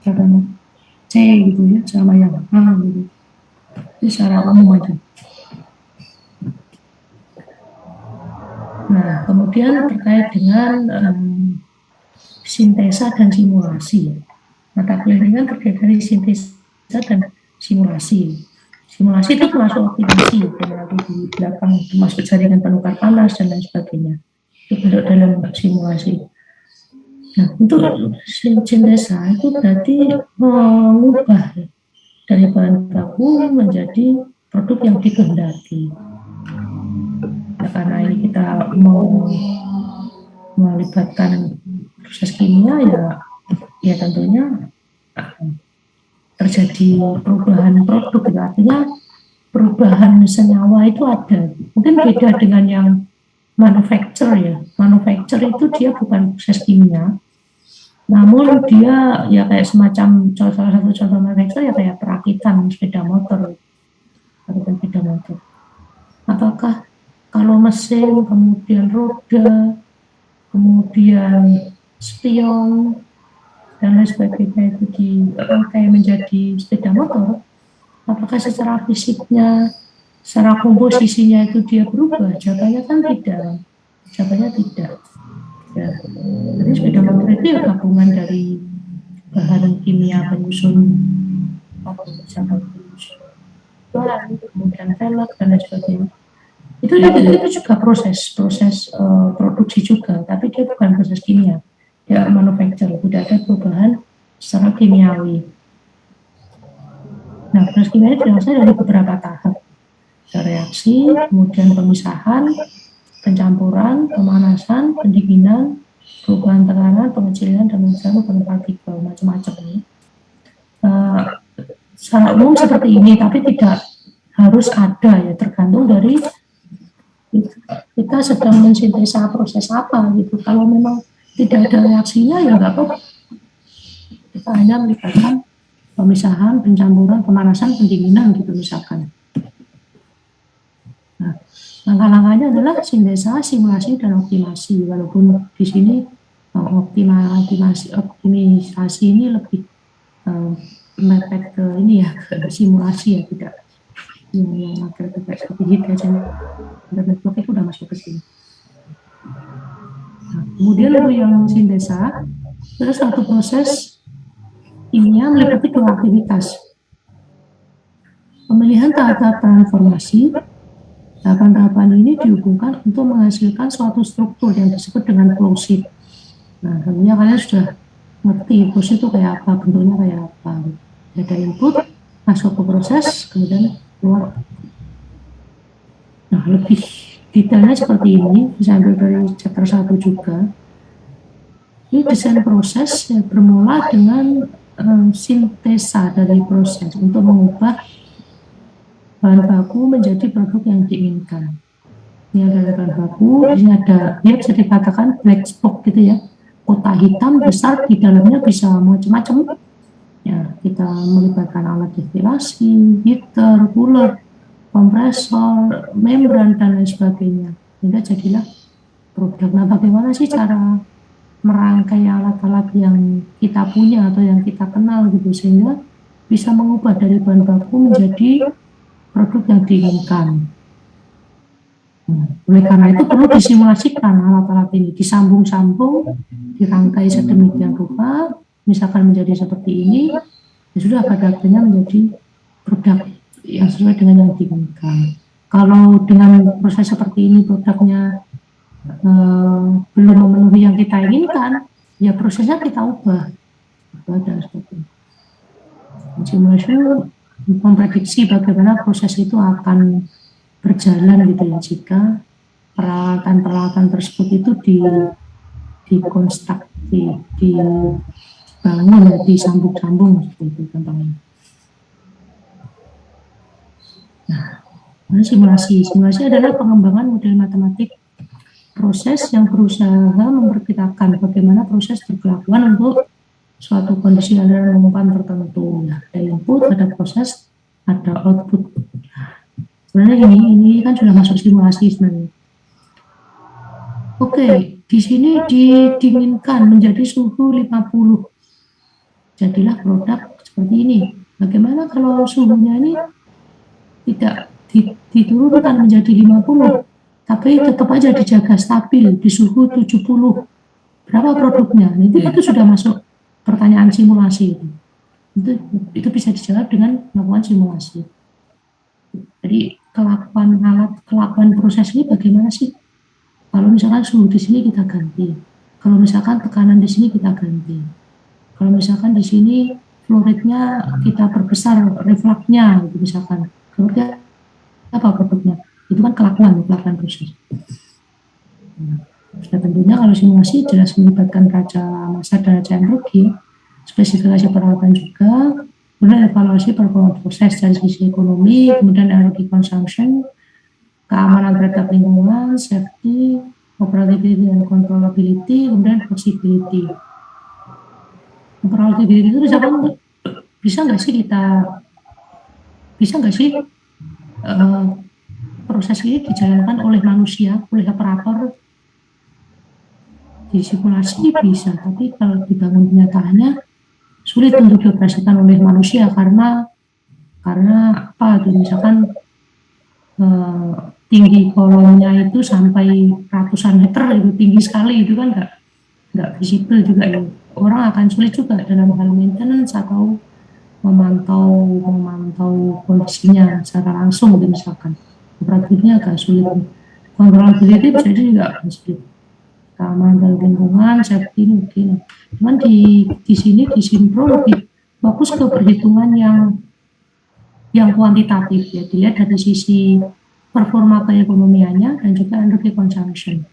katanya C gitu ya, sama yang A gitu. Ini secara umum aja. Nah, kemudian terkait dengan sintesa dan simulasi. Mata kuliah ini kan terkait dari sintesa dan simulasi. Simulasi itu termasuk optimasi, di belakang termasuk jaringan penukar panas dan lain sebagainya. Itu bentuk dalam simulasi. Nah, untuk sintesa itu berarti mengubah dari bahan baku menjadi produk yang dikehendaki. Nah, karena ini kita mau melibatkan proses kimia, ya tentunya terjadi perubahan produk. Artinya perubahan senyawa itu ada. Mungkin beda dengan yang manufacture ya. Manufacture itu dia bukan proses kimia, namun dia ya kayak semacam salah satu contoh manufacture ya kayak perakitan sepeda motor. Apakah kalau mesin, kemudian roda, kemudian spion dan lain sebagainya itu dirangkai menjadi sepeda motor, apakah secara fisiknya, secara komposisinya itu dia berubah? Jawabannya kan tidak. Jawabannya tidak. Ya. Jadi sepeda motor itu ya gabungan dari bahan kimia penyusun, kemudian velg dan lain sebagainya. Itu juga proses produksi juga, tapi dia bukan proses kimia, ya manufacture, tidak ada perubahan secara kimiawi. Nah, proses kimia itu berasal dari beberapa tahap, reaksi, kemudian pemisahan, pencampuran, pemanasan, pendinginan, perubahan tekanan, pengecilan, dan perubahan partikel, macam-macam ini. Secara umum seperti ini, tapi tidak harus ada ya, tergantung dari kita sedang mensintesa proses apa gitu. Kalau memang tidak ada reaksinya ya nggak apa-apa. Kita hanya melibatkan pemisahan, pencampuran, pemanasan, pendinginan gitu misalkan. Nah, langkah-langkahnya adalah sintesa, simulasi, dan optimasi. Walaupun di sini optimisasi ini lebih mepet ke ini ya, ke simulasi ya, tidak yang agak sedikit aja. Network itu udah masuk ke sini. Nah, kemudian untuk yang sintesa, terus satu proses kimia meliputi dua aktivitas. Pemilihan tahap-tahap transformasi. Tahapan-tahapan ini dihubungkan untuk menghasilkan suatu struktur yang disebut dengan flow sheet. Nah, tentunya kalian sudah ngerti flow sheet itu kayak apa, bentuknya kayak apa. Ada input, masuk ke proses, kemudian keluar. Nah, lebih detailnya seperti ini, bisa ambil dari chapter 1 juga. Ini desain proses ya, bermula dengan sintesa dari proses untuk mengubah bahan baku menjadi produk yang diinginkan. Ini ada bahan baku, ini ada, dia bisa dikatakan black box gitu ya, kotak hitam besar, di dalamnya bisa macam-macam. Ya, kita melibatkan alat destilasi, heater, cooler, kompresor, membran, dan lain sebagainya. Sehingga jadilah produk. Nah, bagaimana sih cara merangkai alat-alat yang kita punya atau yang kita kenal gitu, sehingga bisa mengubah dari bahan baku menjadi produk yang diinginkan. Oleh karena itu perlu disimulasikan alat-alat ini, disambung-sambung, dirangkai sedemikian rupa, misalkan menjadi seperti ini, ya sudah pada akhirnya menjadi produk yang sesuai dengan yang diinginkan. Kalau dengan proses seperti ini produknya belum memenuhi yang kita inginkan, ya prosesnya kita ubah. Dan seperti itu. Simulasi memprediksi bagaimana proses itu akan berjalan gitu ya, jika peralatan-peralatan tersebut itu dibangun, disambung-sambung seperti itu contohnya. Nah, simulasi adalah pengembangan model matematik proses yang berusaha memperkirakan bagaimana proses berkelakuan untuk suatu kondisi aliran umpan tertentu. Nah, ada input, ada proses, ada output. Sebenarnya ini kan sudah masuk simulasi sebenarnya. Oke, di sini didinginkan menjadi suhu 50. Jadilah produk seperti ini. Bagaimana kalau suhunya ini tidak diturunkan menjadi 50, tapi tetap aja dijaga stabil di suhu 70. Berapa produknya? Itu sudah masuk pertanyaan simulasi. Itu bisa dijawab dengan melakukan simulasi. Jadi kelakuan proses ini bagaimana sih? Kalau misalkan suhu di sini kita ganti, Kalau misalkan tekanan di sini kita ganti. Kalau misalkan di sini flow rate-nya kita perbesar, refluxnya gitu misalkan. Kemudian apa produknya? Itu kan kelakuan proses. Dan tentunya kalau simulasi jelas melibatkan raca massa dan raca energi, spesifikasi peralatan juga, kemudian evaluasi performa proses dari sisi ekonomi, kemudian energi consumption, keamanan terhadap lingkungan, safety, operability dan controllability, kemudian flexibility. Operability itu misalkan bisa nggak sih proses ini dijalankan oleh manusia, oleh operator di simulasi bisa, tapi kalau dibangun kenyataannya sulit untuk dioperasikan oleh manusia karena apa? Misalkan tinggi kolomnya itu sampai ratusan meter, itu tinggi sekali, itu kan nggak visible juga ya. Orang akan sulit juga dalam hal maintenance atau memantau kondisinya secara langsung gitu misalkan. Operatifnya agak sulit. Controllability bisa juga agak sulit. Keamanan lingkungan, safety mungkin. Cuman di sini di Simpro lebih fokus ke perhitungan yang kuantitatif ya, dilihat dari sisi performa keekonomiannya dan juga energy consumption.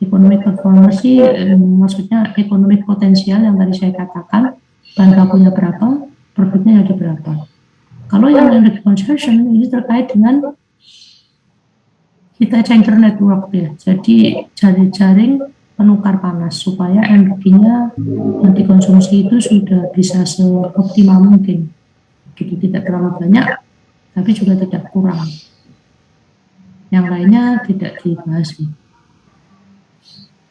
Economic performance sih maksudnya economic potensial yang tadi saya katakan, bahan bakunya berapa, profitnya jadi berapa. Kalau yang energy consumption ini terkait dengan kita changer network ya, jadi jaring penukar panas supaya energinya yang dikonsumsi itu sudah bisa seoptimal mungkin, gitu, tidak terlalu banyak tapi juga tidak kurang. Yang lainnya tidak dibahas ya.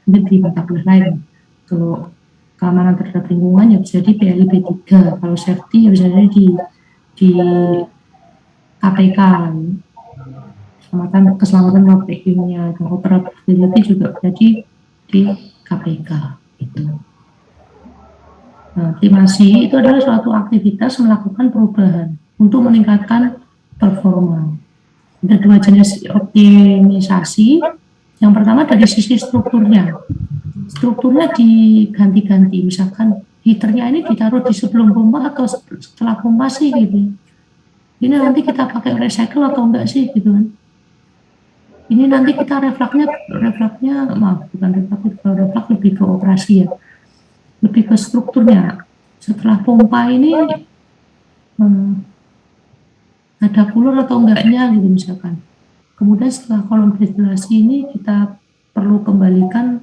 Ini di mata kuliah lain. Kalau keamanan terhadap lingkungan ya bisa di PLIB 3, kalau safety ya bisa di KPK. Keselamatan pabrik kimia, dan operability juga jadi di KPK itu. Nah, optimasi itu adalah suatu aktivitas melakukan perubahan untuk meningkatkan performa. Ada dua jenis optimisasi. Yang pertama dari sisi strukturnya. Strukturnya diganti-ganti, misalkan heaternya ini ditaruh di sebelum pompa atau setelah pompa sih gitu. Ini nanti kita pakai recycle atau enggak sih gitu kan. Ini nanti kita refluxnya maaf bukan reflux lebih ke operasi ya, lebih ke strukturnya. Setelah pompa ini ada cooler atau enggaknya gitu misalkan. Kemudian setelah kolom ventilasi ini kita perlu kembalikan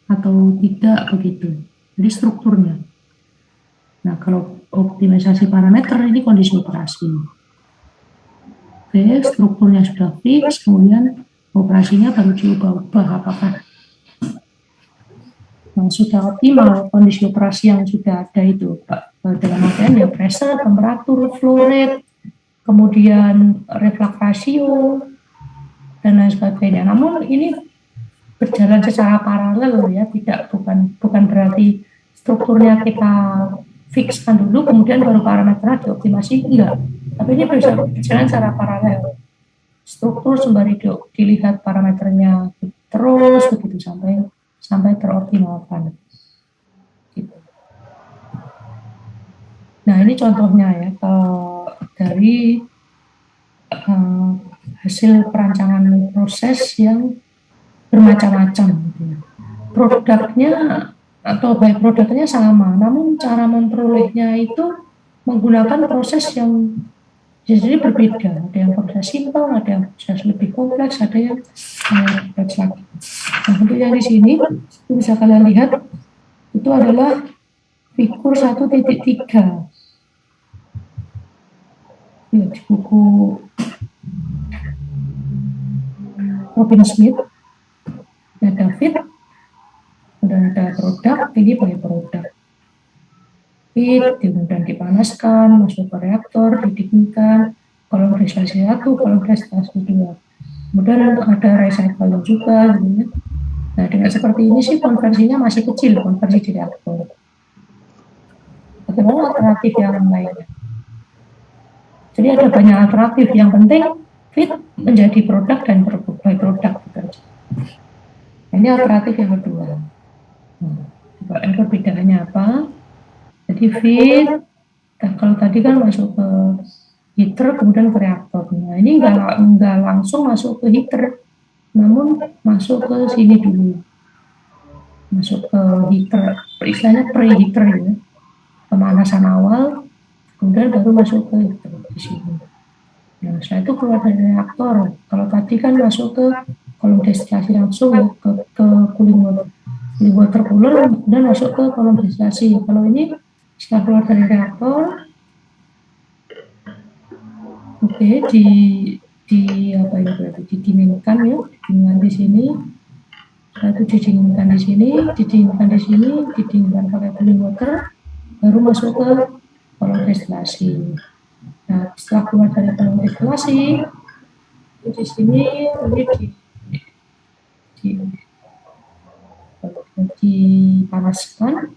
atau tidak begitu. Jadi strukturnya. Nah kalau optimisasi parameter ini kondisi operasi. Oke, strukturnya sudah fix, kemudian operasinya baru diubah-ubah apakah yang sudah optimal kondisi operasi yang sudah ada itu dalam artian ya pressure, temperatur, flow rate, kemudian reflux ratio dan lain sebagainya. Namun ini berjalan secara paralel ya, bukan berarti strukturnya kita fixkan dulu kemudian baru parameternya dioptimasi, enggak. Tapi ini bisa berjalan secara paralel. Struktur sembari dilihat parameternya terus begitu sampai teroptimalkan. Gitu. Nah ini contohnya ya dari hasil perancangan proses yang bermacam-macam. Gitu. Produknya atau baik produknya sama, namun cara memperolehnya itu menggunakan proses yang jadi berbeda, ada yang proses simpel, ada yang proses lebih kompleks, ada yang kompleks lagi. Nah, untuk yang di sini bisa kalian lihat itu adalah figur 1.3 ya, di buku Robin Smith. Ada fit, dan ada produk, ini pakai produk. Kemudian dipanaskan, masuk ke reaktor, didinginkan, kolom distillasi 1, kolom distillasi 2. Kemudian ada recycle juga. Gitu. Nah, dengan seperti ini sih konversinya masih kecil, konversi di reaktor. Bagaimana alternatif yang lainnya? Jadi ada banyak alternatif, yang penting fit menjadi produk dan by produk. Ini alternatif yang kedua. Nah, perbedaannya apa? Jadi feed, kalau tadi kan masuk ke heater kemudian ke reaktor. Nah ini nggak langsung masuk ke heater, namun masuk ke sini dulu, masuk ke heater, istilahnya preheater ya, pemanasan awal, kemudian baru masuk ke heater di sini. Nah setelah itu keluar dari reaktor. Kalau tadi kan masuk ke kolom destilasi langsung ya, ke cooling water cooler, kemudian masuk ke kolom destilasi. Kalau ini setelah keluar dari reaktor, oke, di apa ini berarti didinginkan ya, didinginkan di sini, setelah itu didinginkan di sini, didinginkan di sini, didinginkan pakai cooling water, baru masuk ke kolom destilasi. Nah setelah keluar dari kolom destilasi, di sini ini dipanaskan,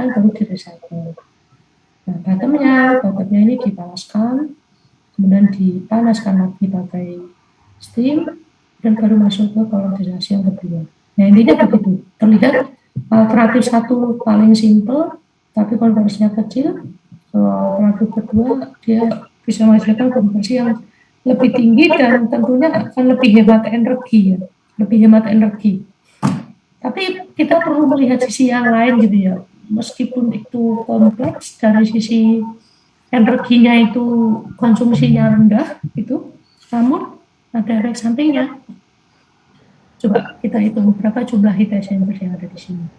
baru di recycle. Nah bottomnya ini dipanaskan, kemudian dipanaskan lagi pakai steam, dan baru masuk ke kolom destilasi yang kedua. Nah intinya begitu. Terlihat alternatif satu paling simple, tapi konversinya kecil. Kalau alternatif kedua dia bisa menghasilkan konversi yang lebih tinggi dan tentunya akan lebih hemat energi ya, lebih hemat energi. Tapi kita perlu melihat sisi yang lain gitu ya. Meskipun itu kompleks dari sisi energinya itu konsumsinya rendah itu, namun ada efek sampingnya. Coba kita hitung berapa jumlah heat exchanger yang ada di sini.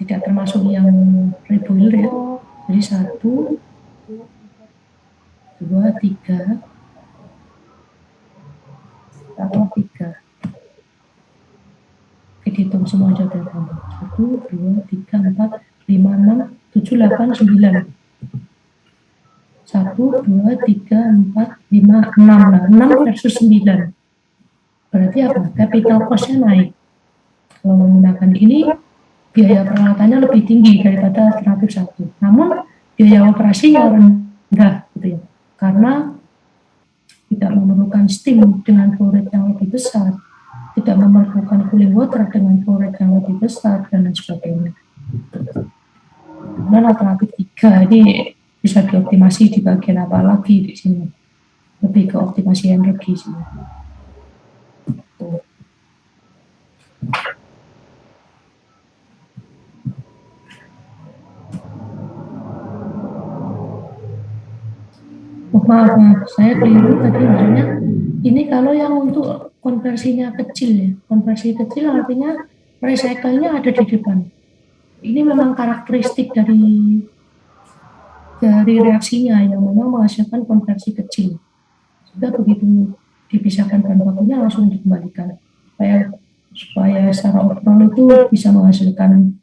Tidak termasuk yang reboiler ya. Jadi 1, 2, 3, atau 3. Dihitung semua jawaban kamu. 1, 2, 3, 4, 5, 6, 7, 8, 9. 1, 2, 3, 4, 5, 6. 6 versus 9. Berarti apa? Capital cost-nya naik. Kalau menggunakan ini, biaya peralatannya lebih tinggi daripada alternatif 1. Namun, biaya operasinya rendah, gitu ya. Karena tidak memerlukan steam dengan flow rate yang lebih besar, tidak memerlukan cooling water dengan flow rate yang lebih besar, dan lain sebagainya. Dan alternatif 3 ini bisa dioptimasi di bagian apa lagi di sini? Lebih ke optimasi energi sih. Maaf, saya keliru tadi maksudnya ini kalau yang untuk konversinya kecil ya, konversi kecil artinya recycle-nya ada di depan. Ini memang karakteristik dari reaksinya yang memang menghasilkan konversi kecil. Sudah begitu dipisahkan bahan bakunya langsung dikembalikan supaya secara overall itu bisa menghasilkan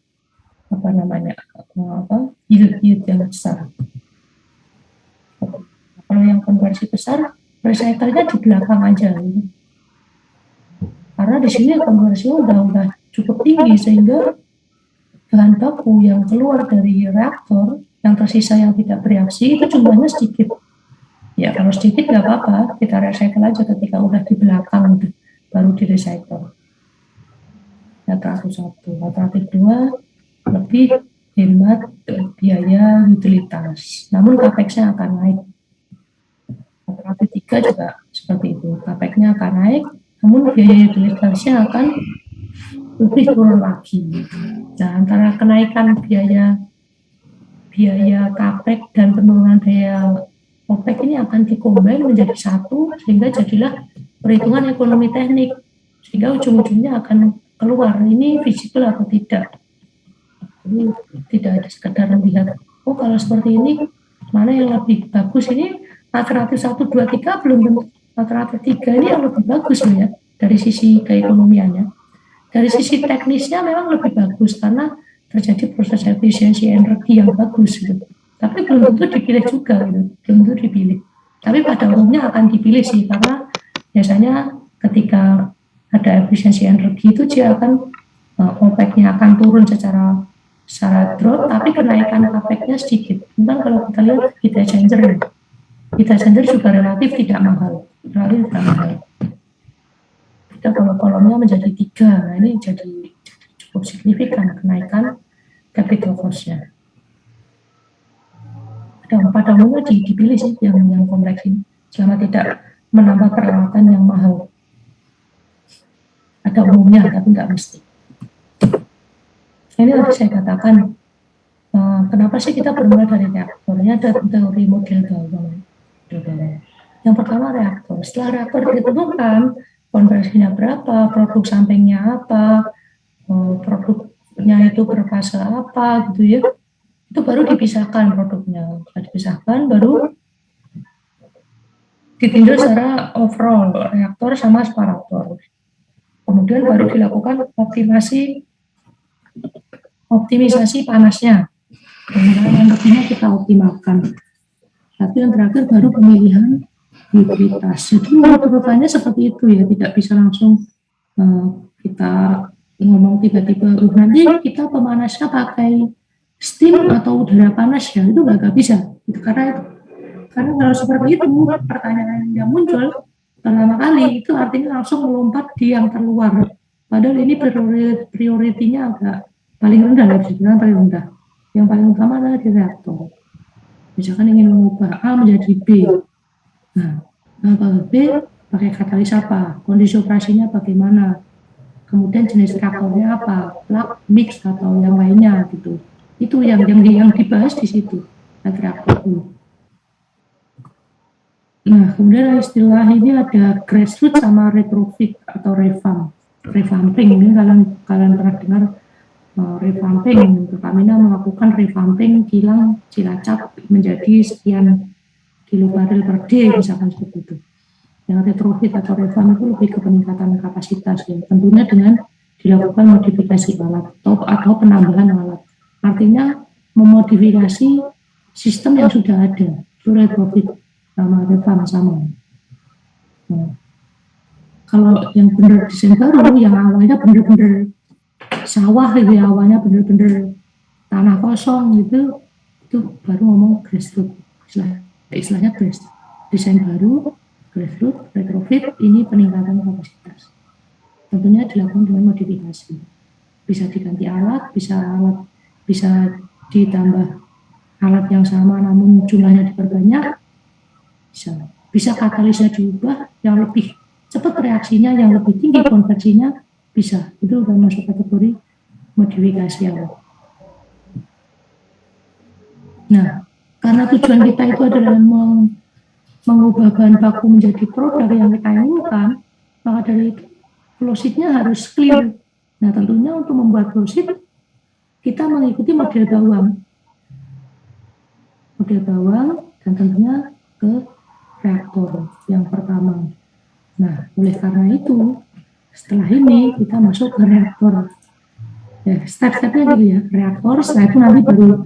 yield yang besar. Kalau yang konversi besar, recycle-nya di belakang aja. Gitu. Karena di sini konversinya udah cukup tinggi sehingga bahan baku yang keluar dari reaktor yang tersisa yang tidak bereaksi itu jumlahnya sedikit. Ya kalau sedikit nggak apa-apa, kita recycle aja ketika udah di belakang gitu, baru di recycle. Alternatif 1, alternatif 2 lebih hemat biaya utilitas, namun capex-nya akan naik. Alternatif 3 juga seperti itu, capex-nya akan naik, namun biaya utilitasnya akan lebih turun lagi. Nah, antara kenaikan biaya capex dan penurunan biaya OPEC ini akan dikombin menjadi satu sehingga jadilah perhitungan ekonomi teknik, sehingga ujung-ujungnya akan keluar ini visible atau tidak. Jadi tidak ada sekedar melihat, oh kalau seperti ini mana yang lebih bagus, ini alternatif 1, 2, 3 belum tentu, alternatif 3 ini yang lebih bagus loh ya dari sisi keekonomiannya. Dari sisi teknisnya memang lebih bagus karena terjadi proses efisiensi energi yang bagus gitu. Tapi belum tentu dipilih juga gitu, belum tentu dipilih. Tapi pada umumnya akan dipilih sih karena biasanya ketika ada efisiensi energi itu dia akan OPEC-nya akan turun secara drop, tapi kenaikan CAPEX-nya sedikit. Tentang kalau kita lihat heat exchanger juga relatif tidak mahal, Kita kalau kolomnya menjadi 3, nah ini jadi cukup signifikan kenaikan capital cost-nya. Pada umumnya dipilih sih yang kompleks ini, selama tidak menambah peralatan yang mahal. Ada umumnya, tapi nggak mesti. Ini tadi saya katakan, kenapa sih kita bermula dari reaktor? Ini ada teori model bawang. Yang pertama reaktor. Setelah reaktor ditentukan, konversinya berapa, produk sampingnya apa, produknya itu berfase apa, gitu ya. Itu baru dipisahkan produknya. Setelah dipisahkan, baru ditinjau secara overall, reaktor sama separator. Kemudian baru dilakukan optimisasi panasnya. Kemudian yang ketiga kita optimalkan. Tapi yang terakhir baru pemilihan hibriditas. Jadi urutannya seperti itu ya, tidak bisa langsung kita ngomong tiba-tiba nanti kita pemanasnya pakai steam atau udara panas ya, itu nggak bisa. Itu karena kalau seperti itu pertanyaan yang muncul pertama kali itu artinya langsung melompat di yang terluar. Padahal ini prioritinya agak paling rendah, bisa bilang paling rendah. Yang paling utama adalah di reaktor. Misalkan ingin mengubah A menjadi B. Nah, kalau B pakai katalis apa? Kondisi operasinya bagaimana? Kemudian jenis reaktornya apa? Plug, mix atau yang lainnya gitu. Itu yang dibahas di situ. Reaktor dulu. Nah, kemudian istilah ini ada grassroots sama retrofit atau revamping. Ini kalian pernah dengar revamping. Pertamina melakukan revamping kilang Cilacap menjadi sekian kilobaril per day, misalkan seperti itu. Yang retrofit atau revamp itu lebih ke peningkatan kapasitas, ya. Tentunya dengan dilakukan modifikasi alat atau penambahan alat. Artinya memodifikasi sistem yang sudah ada. Itu retrofit sama revamp sama. Nah, kalau yang benar desain baru, yang awalnya benar-benar sawah gitu ya, awalnya benar-benar tanah kosong gitu, itu baru ngomong grassroots. Istilahnya grassroots. Desain baru, grassroots, retrofit, ini peningkatan kapasitas. Tentunya dilakukan dengan modifikasi. Bisa diganti alat, bisa ditambah alat yang sama namun jumlahnya diperbanyak. Bisa katalisnya diubah yang lebih cepat reaksinya, yang lebih tinggi konversinya, bisa. Itu sudah masuk kategori modifikasi alat. Nah, karena tujuan kita itu adalah mengubah bahan baku menjadi produk yang kita inginkan, maka dari itu flow sheet-nya harus clear. Nah, tentunya untuk membuat flow sheet, kita mengikuti model bawang. Model bawang dan tentunya ke reaktor yang pertama. Nah, oleh karena itu, setelah ini kita masuk ke reaktor. Ya, step-stepnya gitu ya, reaktor, setelah itu nanti baru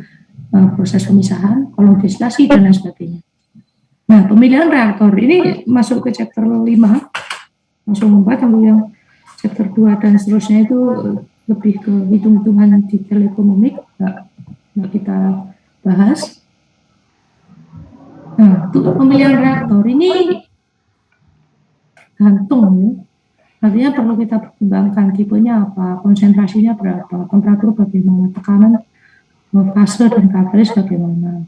proses pemisahan, kolom distilasi, dan lain sebagainya. Nah, pemilihan reaktor ini masuk ke chapter 5, langsung lompat, kalau yang chapter 2 dan seterusnya itu lebih ke hitung-hitungan detail ekonomi, nggak kita bahas. Nah, untuk pemilihan reaktor ini gantung, artinya perlu kita pertimbangkan tipenya apa, konsentrasinya berapa, temperatur bagaimana, tekanan, fase dan katalis bagaimana.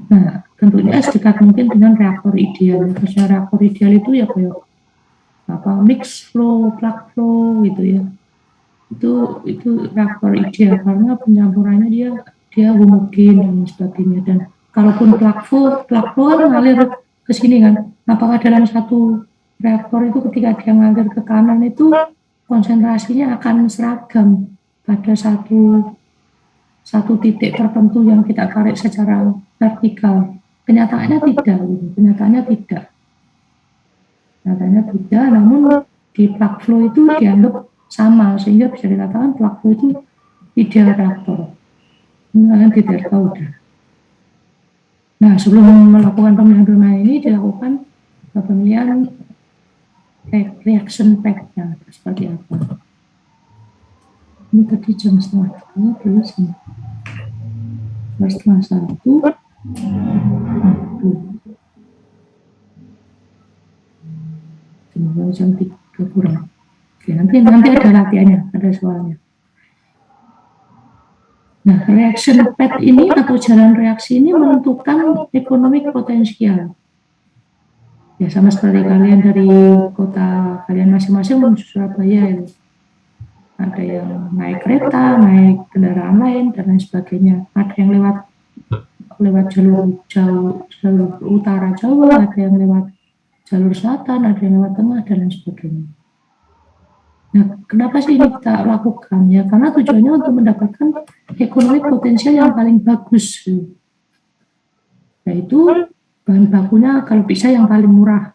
Nah, tentunya sedekat mungkin dengan reaktor ideal. Maksudnya reaktor ideal itu ya kayak mix flow, plug flow gitu ya. Itu reaktor ideal karena pencampurannya dia homogen dan sebagainya. Dan kalaupun plug flow kan ngalir ke sini kan. Apakah dalam satu reaktor itu ketika dia ngalir ke kanan itu konsentrasinya akan seragam pada satu titik tertentu yang kita tarik secara vertikal? Kenyataannya tidak. Namun di plug flow itu dianggap sama, sehingga bisa dikatakan plug flow itu ideal reaktor. Ini kalian tidak tahu dah. Nah, sebelum melakukan pemilihan ini dilakukan pemilihan reaction pack-nya seperti apa. Ini tadi jam 1:30 terus ini. Setengah 1. Jam 3 kurang. Oke, nanti ada latihannya, ada soalnya. Nah, reaction path ini atau jalan reaksi ini menentukan economic potensial. Ya, sama seperti kalian dari kota kalian masing-masing menuju Surabaya itu. Ada yang naik kereta, naik kendaraan lain, dan lain sebagainya. Ada yang lewat jalur jauh, jalur utara Jawa, ada yang lewat jalur selatan, ada yang lewat tengah, dan lain sebagainya. Nah, kenapa sih ini kita lakukan? Ya, karena tujuannya untuk mendapatkan ekonomi potensial yang paling bagus. Yaitu bahan bakunya kalau bisa yang paling murah.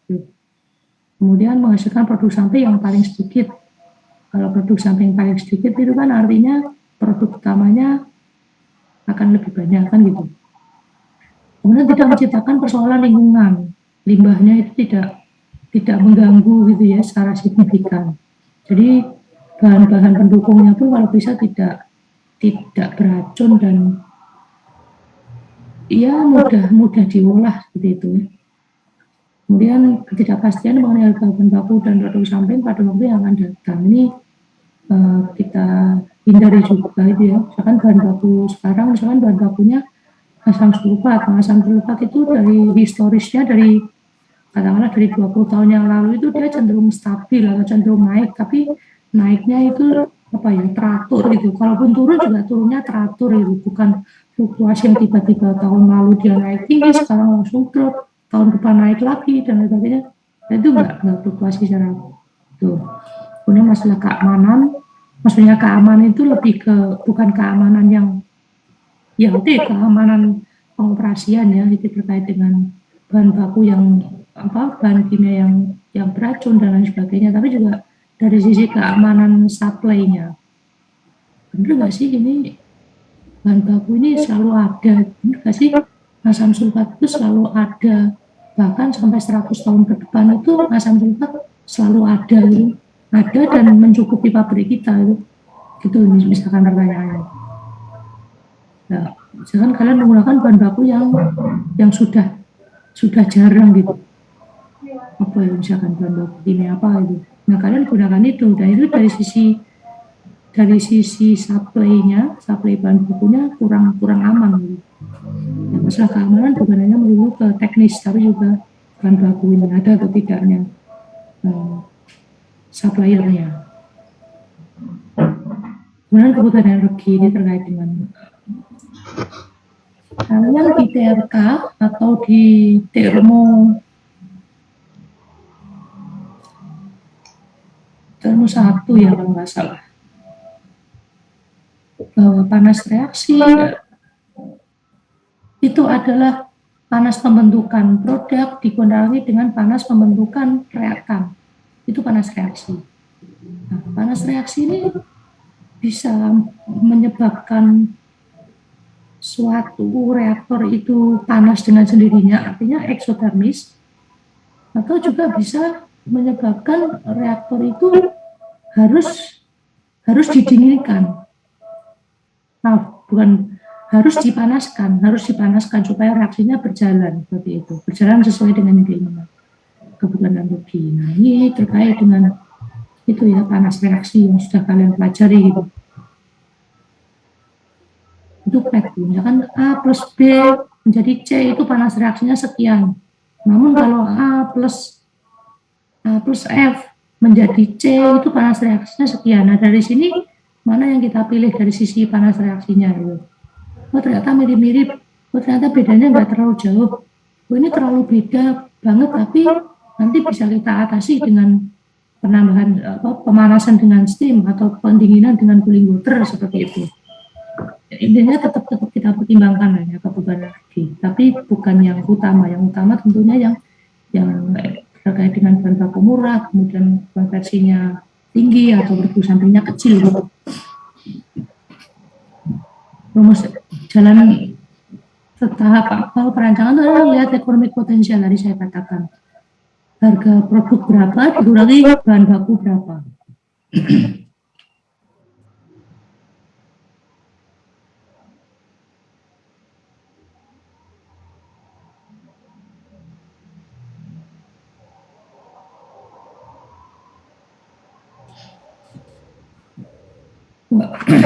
Kemudian menghasilkan produk samping yang paling sedikit. Kalau produk samping paling sedikit itu kan artinya produk utamanya akan lebih banyak, kan gitu. Kemudian tidak menciptakan persoalan lingkungan. Limbahnya itu tidak mengganggu gitu ya secara signifikan. Jadi bahan-bahan pendukungnya pun kalau bisa tidak beracun dan ya mudah diolah seperti itu. Kemudian ketidakpastian mengenai harga bahan baku dan produk samping pada waktu yang akan datang ini kita hindari juga itu ya. Misalkan bahan baku sekarang, misalkan bahan bakunya asam sulfat. Asam sulfat itu dari historisnya dari katakanlah dari 20 tahun yang lalu itu dia cenderung stabil atau cenderung naik, tapi naiknya itu apa ya, teratur gitu. Kalaupun turun juga turunnya teratur gitu, bukan fluktuasi yang tiba-tiba tahun lalu dia naik tinggi sekarang langsung drop, tahun depan naik lagi dan lain sebagainya. Dan itu enggak fluktuasi secara itu. Kemudian masalah keamanan, maksudnya keamanan itu lebih ke bukan keamanan yang ya itu keamanan pengoperasian ya, itu terkait dengan bahan baku yang bahan kimia yang beracun dan lain sebagainya, tapi juga dari sisi keamanan supply-nya. Benar nggak sih ini bahan baku ini selalu ada? Benar nggak sih asam sulfat itu selalu ada, bahkan sampai 100 tahun ke depan itu asam sulfat selalu ada gitu, ada dan mencukupi pabrik kita gitu misalkan pertanyaannya. Nah, misalkan kalian menggunakan bahan baku yang sudah jarang gitu, apa ya, misalkan bahan baku kimia apa itu. Nah, kalian gunakan itu, dan itu dari sisi supply-nya, supply bahan bakunya kurang aman gitu. Ya, masalah keamanan bukan hanya melulu ke teknis, tapi juga bahan baku ini ada atau tidaknya suppliernya. Kemudian kebutuhan energi ini terkait dengan kalian di TRK atau di termo 1 ya kalau nggak salah, bahwa panas reaksi itu adalah panas pembentukan produk dikurangi dengan panas pembentukan reaktan, itu panas reaksi. Nah, panas reaksi ini bisa menyebabkan suatu reaktor itu panas dengan sendirinya, artinya eksotermis, atau juga bisa menyebabkan reaktor itu harus didinginkan. Nah, bukan harus dipanaskan supaya reaksinya berjalan seperti itu, berjalan sesuai dengan keinginan kebutuhan energi. Nah, ini terkait dengan itu ya, panas reaksi yang sudah kalian pelajari gitu. Itu PET, misalkan A plus B menjadi C itu panas reaksinya sekian. Namun kalau A plus F menjadi C itu panas reaksinya sekian. Nah, dari sini mana yang kita pilih dari sisi panas reaksinya gitu. Oh, ternyata mirip-mirip, oh, ternyata bedanya nggak terlalu jauh, oh, ini terlalu beda banget, tapi nanti bisa kita atasi dengan penambahan pemanasan dengan steam atau pendinginan dengan cooling water seperti itu. Intinya tetap kita pertimbangkan ya kebutuhan energi, tapi bukan yang utama. Yang utama tentunya yang terkait dengan bahan baku murah, kemudian konversinya tinggi atau produk sampingnya kecil gitu. Rumus jalan tahap awal perancangan itu adalah lihat ekonomi potensial. Tadi saya katakan harga produk berapa dikurangi bahan baku berapa.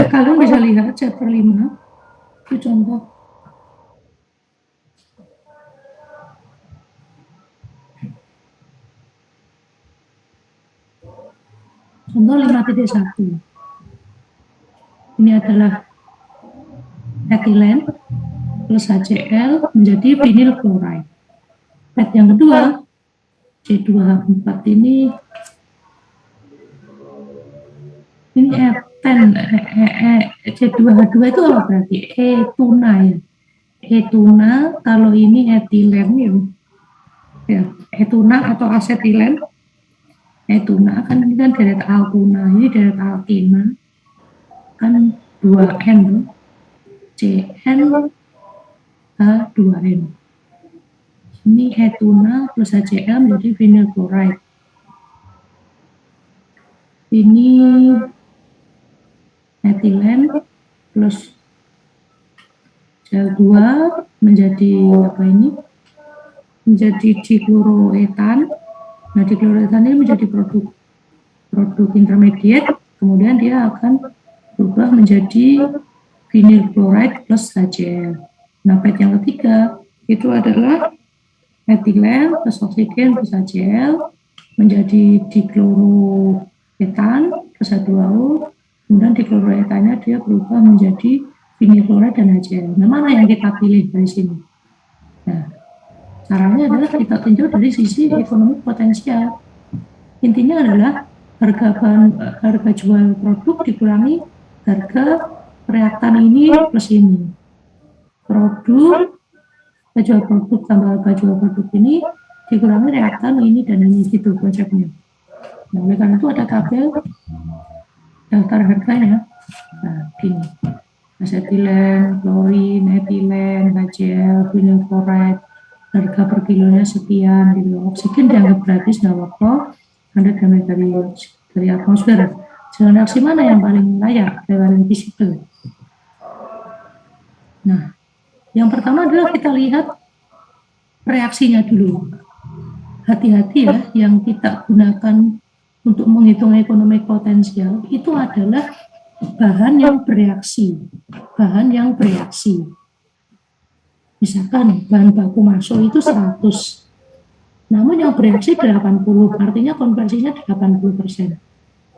Kalian bisa lihat chapter 5, itu contoh. Contoh 5.1. Ini adalah etilen plus HCl menjadi vinyl chloride. Pet yang kedua, C2H4 ini eten, C2H2 itu apa berarti? E-tuna ya. E-tuna, kalau ini etilen ya, E-tuna atau asetilen. E-tuna kan ini kan deret altuna, ini deret alkena, kan 2N, CN H2N. Ini E-tuna plus HCl menjadi vinyl chloride. Ini etilen plus Cl2 menjadi apa ini? Menjadi dichloroetan. Nah, dichloroetan ini menjadi produk intermediate, kemudian dia akan berubah menjadi vinyl chloride plus HCl. Nah, pet yang ketiga itu adalah etilen plus oksigen plus HCl menjadi dichloroetan plus H2O, kemudian dichloroetannya dia berubah menjadi vinyl chloride dan HCl. Nah, mana yang kita pilih dari sini? Nah, caranya adalah kita tinjau dari sisi ekonomi potensial. Intinya adalah harga jual produk dikurangi harga reaktan ini plus ini. Harga jual produk tambah harga jual produk ini dikurangi reaktan ini dan ini, gitu konsepnya. Nah, oleh karena itu ada tabel daftar harganya. Nah, gini. Asetilen, klorin, etilen, HCl, vinyl chloride, harga per kilonya sekian gitu. Oksigen dianggap gratis, nggak apa-apa, Anda dapat dari atmosfer. Jalan reaksi mana yang paling layak, yang paling visible? Nah, yang pertama adalah kita lihat reaksinya dulu. Hati-hati ya, yang kita gunakan untuk menghitung ekonomi potensial itu adalah bahan yang bereaksi. Bahan yang bereaksi. Misalkan bahan baku masuk itu 100, namun yang bereaksi 80, artinya konversinya 80%.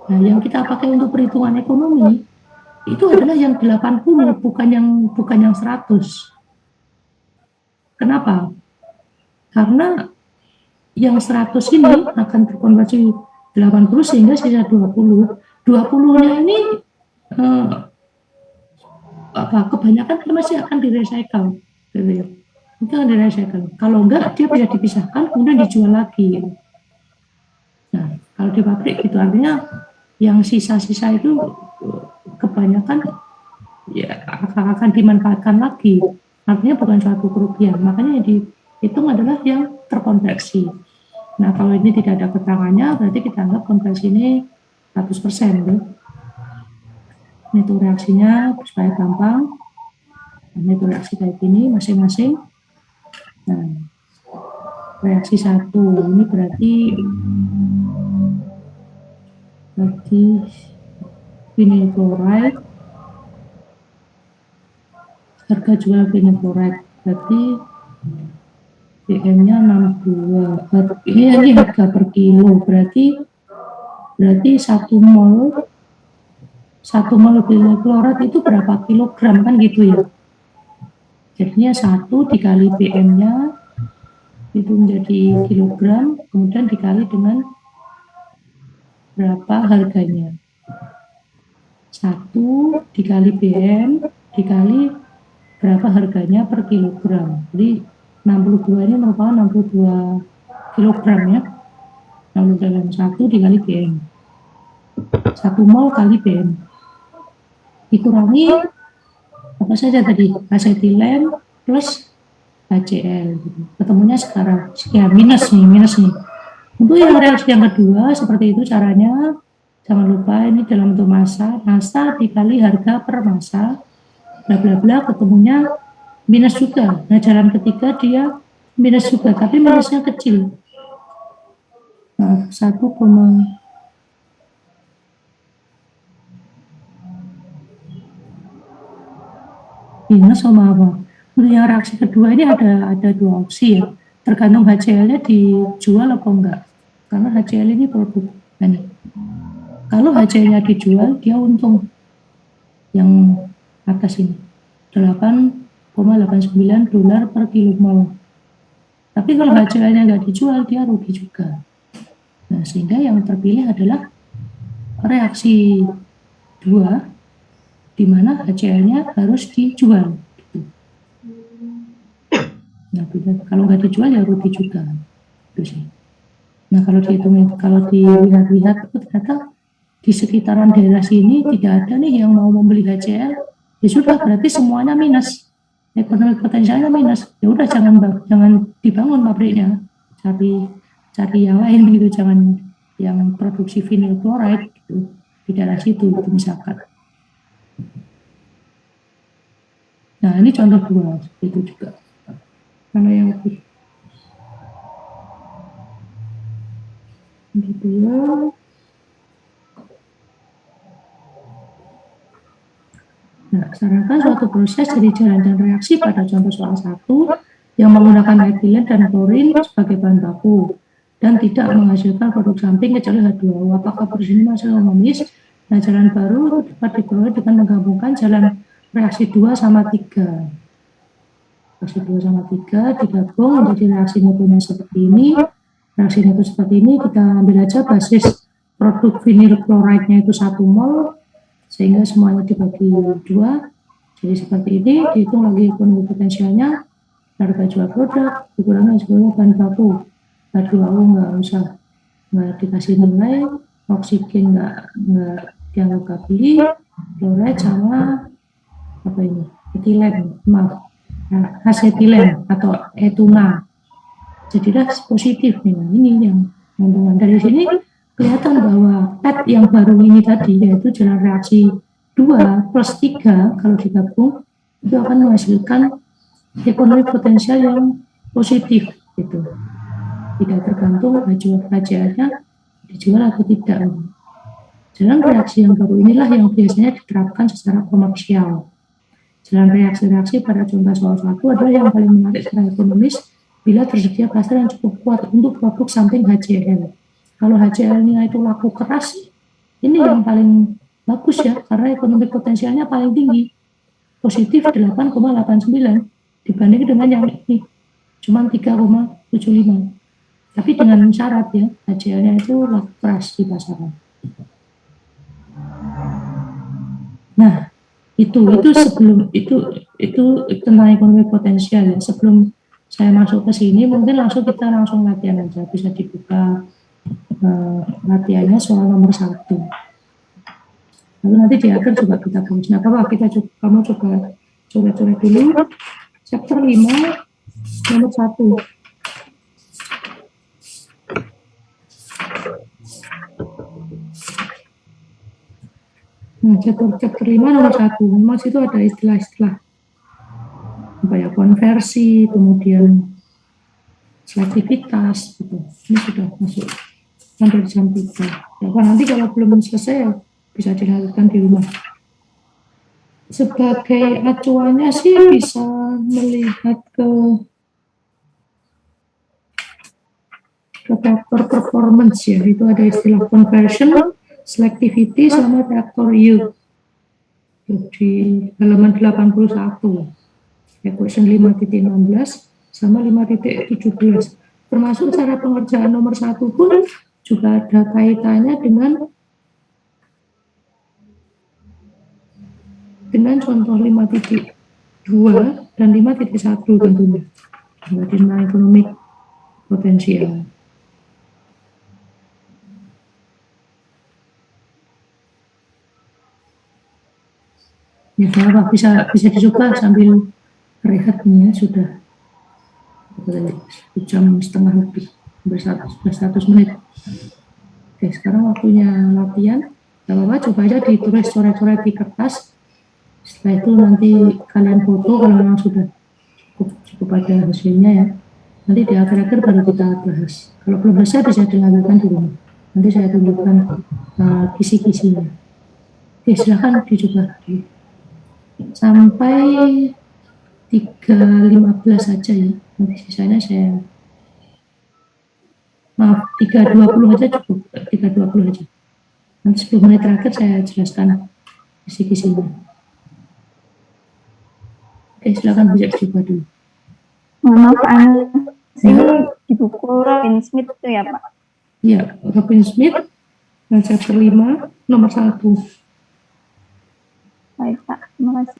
Nah, yang kita pakai untuk perhitungan ekonomi itu adalah yang 80, bukan yang 100. Kenapa? Karena yang 100 ini akan terkonversi 80 sehingga sisa 20. 20-nya ini kebanyakan masih akan di-recycle. Itu akan di-recycle. Kalau enggak, dia bisa dipisahkan kemudian dijual lagi. Nah, kalau di pabrik itu artinya yang sisa-sisa itu kebanyakan ya akan dimanfaatkan lagi. Artinya bukan suatu kerugian. Makanya yang dihitung adalah yang terkonversi. Nah, kalau ini tidak ada keterangannya, berarti kita anggap konversi ini 100%. Ini tuh reaksinya supaya gampang. Ini tuh reaksi kayak gini masing-masing. Nah, reaksi 1 ini berarti vinyl chloride, harga jual vinyl chloride berarti PM-nya 62. Ini harga per kilo, berarti 1 mol vinyl chloride itu berapa kilogram, kan gitu ya. Jadinya 1 dikali PM-nya itu menjadi kilogram, kemudian dikali dengan berapa harganya. 1 dikali PM dikali berapa harganya per kilogram. Jadi 62 ini merupakan 62 kilogram ya. Lalu dalam 1 dikali PM. 1 mol kali PM. Dikurangi apa saja tadi, asetilen plus HCl gitu. Ketemunya sekarang sekian, minus nih. Untuk yang reaksi yang kedua seperti itu caranya. Jangan lupa ini dalam bentuk massa dikali harga per massa bla bla bla, ketemunya minus juga. Nah, jalan ketiga dia minus juga, tapi minusnya kecil. Nah, 1, minus sama apa. Untuk yang reaksi kedua ini ada dua opsi ya, tergantung HCl-nya dijual apa enggak, karena HCl ini produk ini. Kalau HCl-nya dijual dia untung, yang atas ini $8,89 per kilo mol. Tapi kalau HCl-nya nggak dijual dia rugi juga. Nah, sehingga yang terpilih adalah reaksi 2 di mana HCl-nya harus dijual. Nah, kalau nggak dijual ya rugi juga. Itu sih. Nah, kalau dilihat-lihat ternyata di sekitaran daerah sini tidak ada nih yang mau membeli HCl. Ya sudah, berarti semuanya minus. Ekonomi potensialnya minus. Ya udah, jangan dibangun pabriknya. Cari yang lain gitu, jangan yang produksi vinyl chloride gitu di daerah situ gitu, misalkan. Nah, ini contoh 2 itu juga. Mana yang lebih gitu ya. Nah, sarankan suatu proses dari jalan dan reaksi pada contoh soal 1 yang menggunakan etilen dan klorin sebagai bahan baku dan tidak menghasilkan produk samping kecuali H2O. Apakah proses ini masih ekonomis? Nah, jalan baru dapat diperoleh dengan menggabungkan jalan reaksi 2 sama 3. Reaksi 2 sama 3 digabung menjadi reaksi nukleonya seperti ini. Reaksi itu seperti ini, kita ambil aja basis produk vinyl chloride-nya itu 1 mol, sehingga semuanya dibagi 2. Jadi seperti ini, dihitung lagi ekonomi potensialnya, harga jual produk, dikurangi seluruh bahan baku. H2O nggak dikasih nilai, oksigen nggak dianggap beli, chloride sama apa ini, etilen, maaf. Nah, asetilen atau etuna. Jadilah positif nih. Nah, ini yang menguntungkan. Dari sini kelihatan bahwa PET yang baru ini tadi, yaitu jalan reaksi 2 plus 3 kalau digabung itu akan menghasilkan ekonomi potensial yang positif gitu. Tidak tergantung HCl-nya dijual atau tidak. Jalan reaksi yang baru inilah yang biasanya diterapkan secara komersial. Jalan reaksi-reaksi pada contoh soal 1 adalah yang paling menarik secara ekonomis bila tersedia pasar yang cukup kuat untuk produk samping HCl. Kalau HCl-nya itu laku keras, ini yang paling bagus ya, karena ekonomi potensialnya paling tinggi, positif 8,89 dibanding dengan yang ini, cuma 3,75. Tapi dengan syarat ya, HCl-nya itu laku keras di pasaran. Nah, itu sebelum itu tentang ekonomi potensial ya. Sebelum saya masuk ke sini, mungkin kita langsung latihan aja, bisa dibuka latihannya soal nomor 1. Lalu nanti di akhir coba kita bahas. Nah, kamu coba coret-coret dulu chapter 5 nomor 1. Nah, chapter 5 nomor 1, memang situ ada istilah-istilah apa ya, konversi, kemudian selektivitas gitu. Ini sudah masuk sampai jam 3. Ya, nanti kalau belum selesai ya bisa dilakukan di rumah. Sebagai acuannya sih bisa melihat ke faktor performance ya, itu ada istilah conversion, selectivity sama faktor yield di halaman 81 ya, question 5.16 sama 5.17, termasuk cara pengerjaan nomor 1 pun juga ada kaitannya dengan contoh 5.2 dan 5.1 tentunya, tentang ekonomi potensial. Ya, bisa dicoba sambil rehat nih ya, sudah 1,5 jam lebih, 100 menit. Oke, sekarang waktunya latihan. Gak apa-apa, coba aja ditulis coret-coret di kertas. Setelah itu nanti kalian foto kalau memang sudah cukup ada hasilnya ya. Nanti di akhir-akhir baru kita bahas. Kalau belum selesai bisa dilanjutkan di rumah. Nanti saya tunjukkan kisi-kisinya. Oke, silahkan dicoba sampai 3.15 saja ya. Nanti sisanya saya, maaf, 3.20 aja cukup, 3.20 aja. Nanti 10 menit terakhir saya jelaskan kisi-kisinya. Oke, silakan bisa dicoba dulu. Maaf, ini di buku Robin Smith itu ya Pak? Ya, Robin Smith, chapter 5, nomor 1. Baik Pak, terima kasih.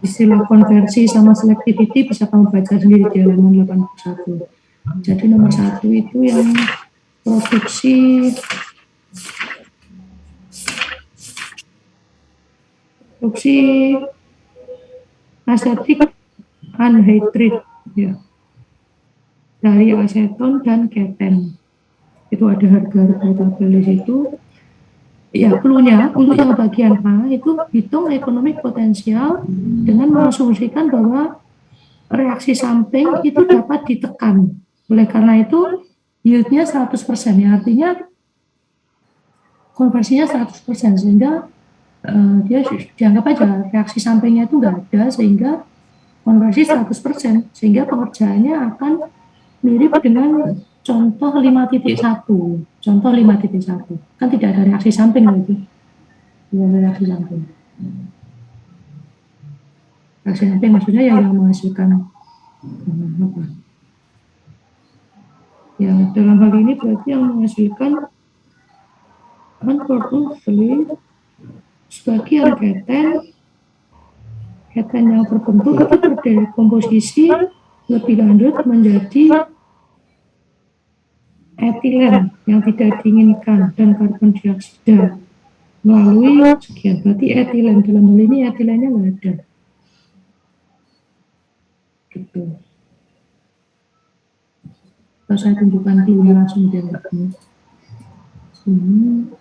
Istilah konversi sama selectivity bisa kamu baca sendiri di halaman 81. Jadi nomor 1 itu yang produksi asetik anhydride ya, dari aseton dan keten. Itu ada harga-harga tabel di situ. Ya, cluenya untuk yang bagian A itu hitung ekonomi potensial dengan mengasumsikan bahwa reaksi samping itu dapat ditekan. Oleh karena itu yieldnya 100%, ya, artinya konversinya 100%, sehingga dia dianggap aja reaksi sampingnya itu nggak ada, sehingga konversi 100%, sehingga pengerjaannya akan mirip dengan contoh 5.1. Contoh 5.1 kan tidak ada reaksi samping lagi, tidak ada reaksi samping. Reaksi samping maksudnya yang menghasilkan apa? Ya, dalam hal ini berarti yang menghasilkan unfortunately sebagian keten yang terbentuk itu berdekomposisi lebih lanjut menjadi etilen yang tidak diinginkan dan karbon dioksida melalui sekian. Berarti etilen, dalam hal ini etilennya nggak ada. Gitu. Kalau saya tunjukkan dulu langsung dianggapnya. Sini.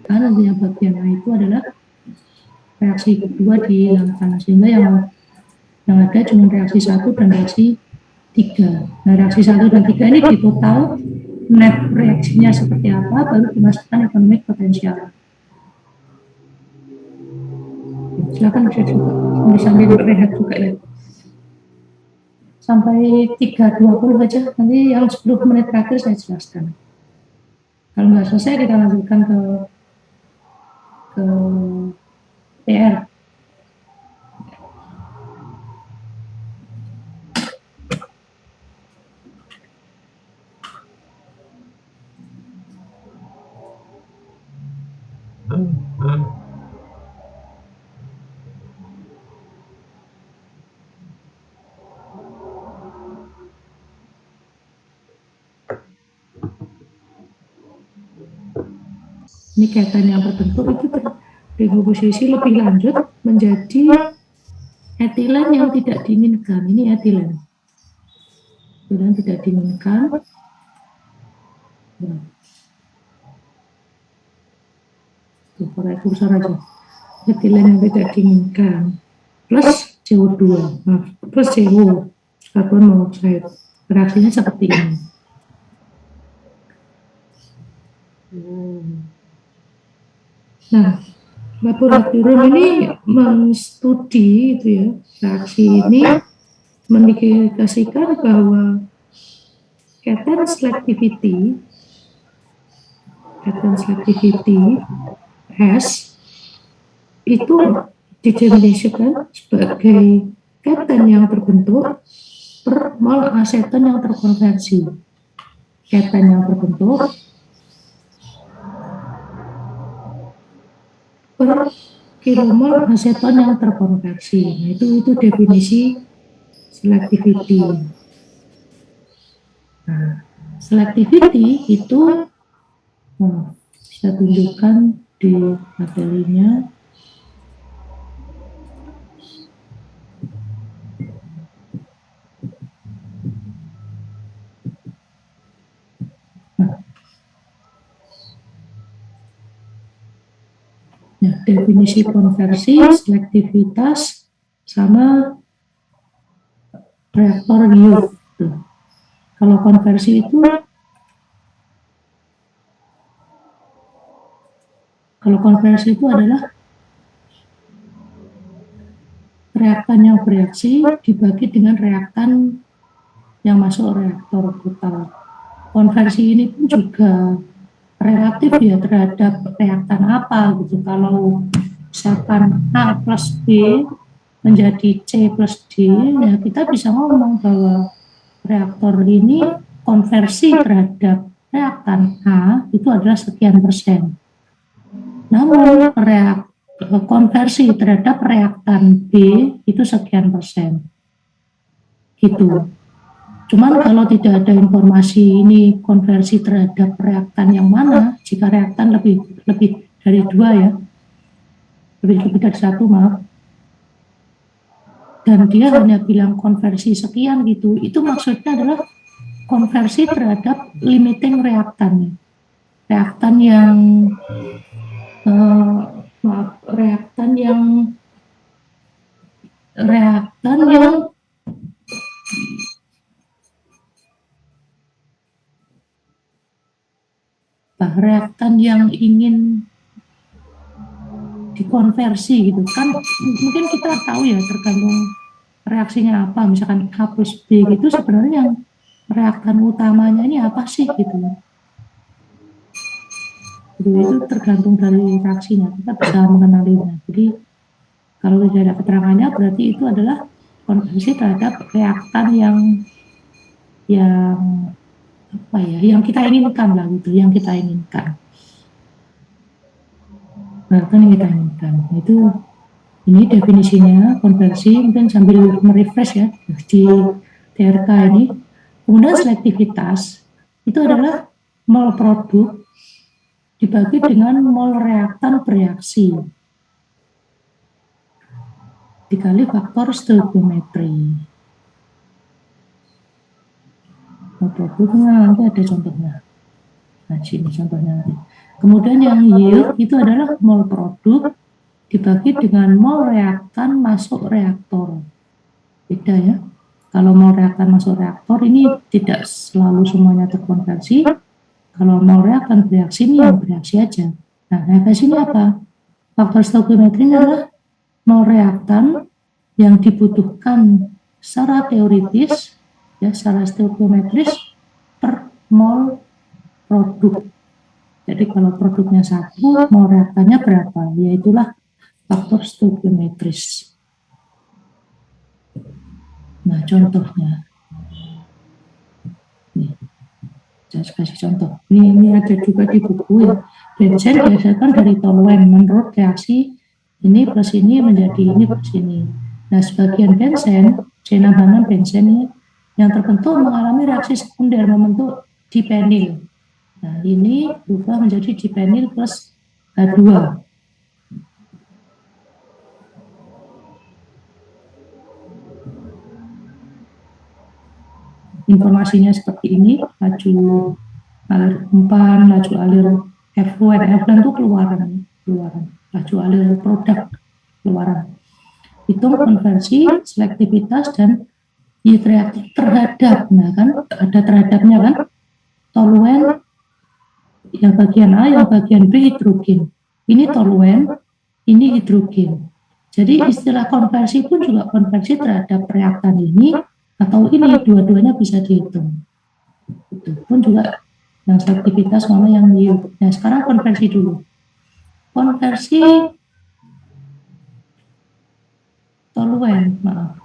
Karena yang bagian A itu adalah reaksi kedua dihilangkan, sehingga yang ada cuma reaksi 1 dan reaksi 3. Nah, reaksi 1 dan 3 ini di total net reaksinya seperti apa, baru dimasukkan ekonomi potensial. Silakan bisa coba sambil rehat juga ya. Sampai 3.20 aja, nanti yang 10 menit terakhir saya jelaskan. Kalau nggak selesai kita lanjutkan ke PR. Ini keten yang terbentuk itu berdekomposisi lebih lanjut menjadi etilen yang tidak diinginkan. Ini etilen tidak diinginkan. Nah. Tuh, pakai kursor aja. Etilen yang tidak diinginkan plus CO2, plus CO, karbon monoksida. Reaksinya seperti ini. Nah, laboratorium ini menstudi itu ya, reaksi ini mengindikasikan bahwa keten selectivity S itu didefinisikan sebagai keten yang terbentuk per mol aseton yang terkonversi. Keten yang terbentuk per kilomol aseton yang terkonversi. Nah, itu definisi selectivity. Nah, selectivity itu saya tunjukkan di materinya. Ya, definisi konversi, selektivitas, sama reaktor yield. Kalau konversi itu, adalah reaktan yang bereaksi dibagi dengan reaktan yang masuk reaktor total. Konversi ini pun juga relatif ya terhadap reaktan apa gitu. Kalau misalkan A plus B menjadi C plus D, ya kita bisa ngomong bahwa reaktor ini konversi terhadap reaktan A itu adalah sekian persen. Namun konversi terhadap reaktan B itu sekian persen. Gitu. Cuman kalau tidak ada informasi ini konversi terhadap reaktan yang mana, jika reaktan lebih dari 2 ya, lebih dari 1 maaf, dan dia hanya bilang konversi sekian gitu, itu maksudnya adalah konversi terhadap limiting reaktan. Reaktan yang reaktan yang ingin dikonversi gitu kan, mungkin kita tahu ya tergantung reaksinya apa, misalkan A plus B gitu sebenarnya yang reaktan utamanya ini apa sih gitu. Jadi itu tergantung dari reaksinya, kita bisa mengenalinya. Jadi kalau tidak ada keterangannya berarti itu adalah konversi terhadap reaktan yang apa ya, yang kita inginkan lah gitu, yang kita inginkan. Reaktan yang kita inginkan. Itu ini definisinya konversi, mungkin sambil merefresh ya di TRK ini. Kemudian selektivitas itu adalah mol produk dibagi dengan mol reaktan bereaksi dikali faktor stoichiometri. Mol produknya nanti ada contohnya. Nah, sini contohnya nanti. Kemudian yang yield itu adalah mol produk dibagi dengan mol reaktan masuk reaktor. Beda ya. Kalau mol reaktan masuk reaktor ini tidak selalu semuanya terkonversi. Kalau mol reaktan bereaksi ini yang bereaksi aja. Nah, reaksi ini apa? Faktor stoichiometri adalah mol reaktan yang dibutuhkan secara teoritis, ya, secara stoichiometris per mol produk. Jadi kalau produknya 1, mol reaktannya berapa? Yaitulah faktor stoichiometris. Nah, contohnya. Nih, saya kasih contoh. Ini ada juga di buku ya. Benzen dihasilkan dari toluen menurut reaksi ini plus ini menjadi ini plus ini. Nah, sebagian benzen, C6H6 benzen ini yang terbentuk mengalami reaksi sekunder membentuk dipenil. Nah, ini berubah menjadi dipenil plus H2. Informasinya seperti ini, laju alir umpan, laju alir F1 itu keluaran, laju alir produk keluaran. Hitung konversi, selektivitas, dan yield reaktif terhadap. Nah kan, ada terhadapnya kan, toluen yang bagian A, yang bagian B hidrogen. Ini toluen, ini hidrogen. Jadi istilah konversi pun juga konversi terhadap reaktan ini, atau ini dua-duanya bisa dihitung. Itu pun juga yang selektivitas sama yang yield. Nah, sekarang konversi dulu. Konversi toluen, maaf.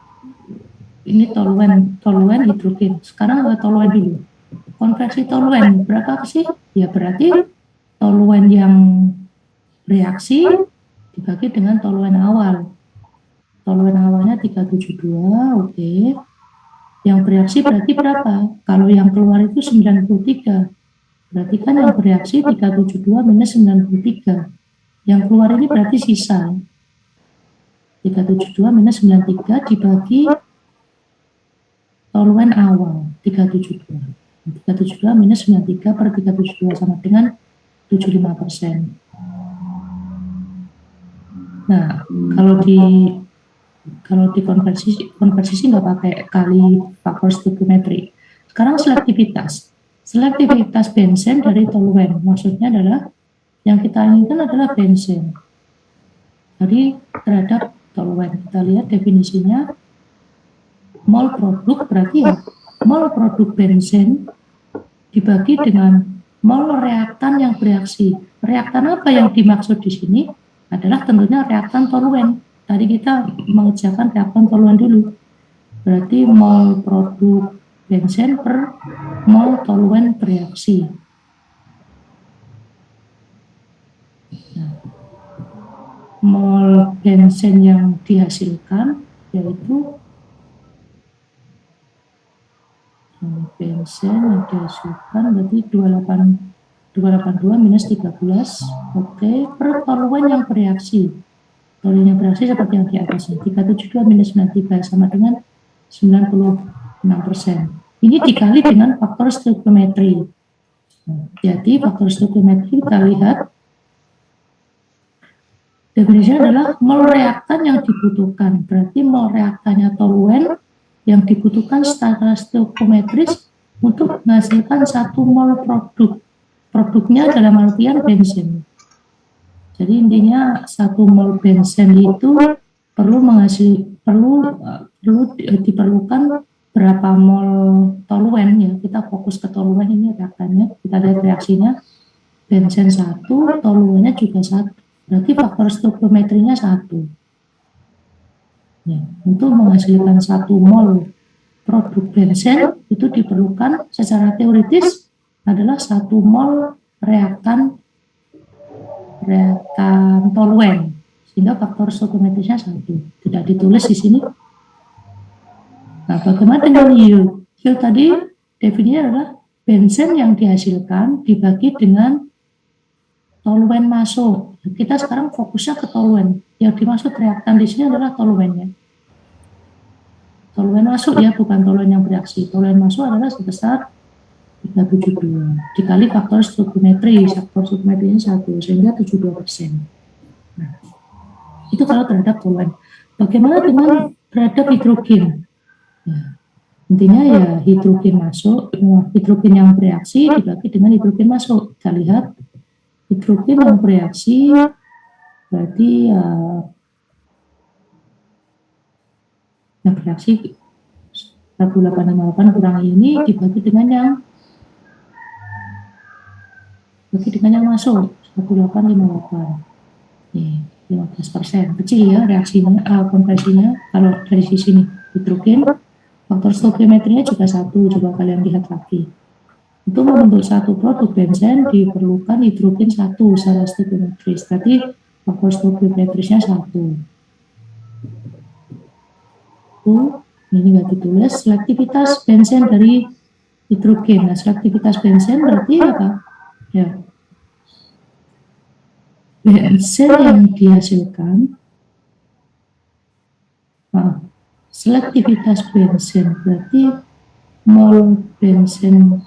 Ini toluen hidrogen. Sekarang toluen dulu. Konversi toluen berapa sih? Ya berarti toluen yang reaksi dibagi dengan toluen awal. Toluen awalnya 372, oke. Yang bereaksi berarti berapa? Kalau yang keluar itu 93. Berarti kan yang bereaksi 372 minus 93. Yang keluar ini berarti sisa. 372 minus 93 dibagi toluen awal 372. 372 minus 93 per 372 sama dengan 75%. Nah, kalau di konversi sih nggak pakai kali faktor stoichiometry. Sekarang selektivitas benzen dari toluen, maksudnya adalah yang kita inginkan adalah benzen jadi terhadap toluen. Kita lihat definisinya, mol produk berarti ya mol produk benzen dibagi dengan mol reaktan yang bereaksi. Reaktan apa yang dimaksud di sini adalah tentunya reaktan toluen. Tadi kita mengerjakan reaktan toluen dulu. Berarti mol produk benzen per mol toluen bereaksi. Nah, mol benzen yang dihasilkan yaitu benzen yang dihasilkan berarti 282 minus 13, oke, per toluen yang bereaksi. Toluen yang bereaksi seperti yang di atas, 372 minus 93 sama dengan 96%. Ini dikali dengan faktor stoichiometry. Jadi faktor stoichiometry kita lihat definisinya adalah mol reaktan yang dibutuhkan. Berarti mol reaktannya toluen yang dibutuhkan secara stoichiometris untuk menghasilkan 1 mol produk. Produknya dalam artian benzen. Jadi intinya 1 mol benzen itu perlu diperlukan berapa mol toluen ya. Kita fokus ke toluen ini reaktannya. Kita lihat reaksinya benzen 1, toluennya juga 1. Berarti faktor stoichiometrinya 1. Ya, untuk menghasilkan 1 mol produk benzen itu diperlukan secara teoritis adalah 1 mol reaktan toluen, sehingga faktor stoichiometrisnya 1. Tidak ditulis di sini. Nah, bagaimana dengan yield? Yield tadi definisinya adalah benzen yang dihasilkan dibagi dengan toluen masuk. Kita sekarang fokusnya ke toluen. Yang dimaksud reaktan di sini adalah toluennya. Toluen masuk ya, bukan toluen yang bereaksi. Toluen masuk adalah sebesar 372 dikali faktor stoichiometri. Faktor stoichiometrinya 1 sehingga 72%. Nah, itu kalau terhadap toluen. Bagaimana dengan terhadap hidrogen? Ya, intinya ya hidrogen masuk, hidrogen yang bereaksi dibagi dengan hidrogen masuk. Kita lihat hidrogen yang bereaksi berarti yang bereaksi 1858 kurang ini dibagi dengan yang masuk 1858. Nih, 15%. Kecil ya reaksinya, konversinya kalau dari sisi ini hidrogen. Faktor stoichiometrinya juga 1, coba kalian lihat lagi. Untuk membentuk 1 produk benzen diperlukan hidrogen 1 secara stoichiometris. Berarti faktor stoichiometrisnya 1. Ini nggak ditulis. Selektivitas benzen dari hidrogen. Nah, selektivitas benzen berarti apa? Ya, benzen yang dihasilkan, selektivitas benzen berarti mol benzen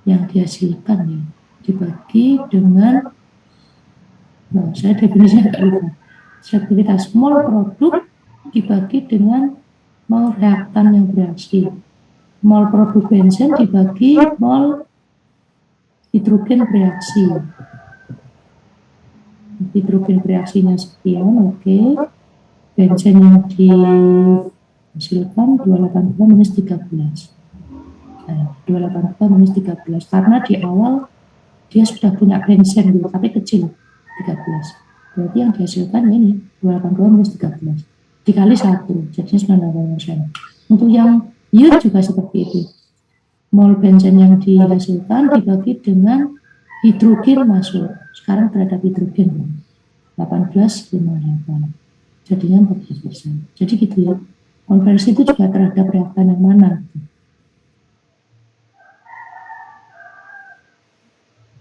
yang dihasilkan ya dibagi dengan, saya definisinya agak lupa. Selektivitas mol produk dibagi dengan mol reaktan yang bereaksi. Mol produk benzen dibagi mol hidrogen bereaksi. Hidrogen bereaksinya sekian, oke. Benzen yang dihasilkan 282 minus 13. 282 minus 13. Karena di awal dia sudah punya benzen dulu, tapi kecil, 13. Berarti yang dihasilkan ini 282 minus 13. dikali 1, jadinya 98%. Untuk yang yield juga seperti itu. Mol benzen yang dihasilkan dibagi dengan hidrogen masuk. Sekarang terhadap hidrogen 18,58. Jadinya 14%. Jadi gitu ya. Konversi itu juga terhadap reaktan yang mana.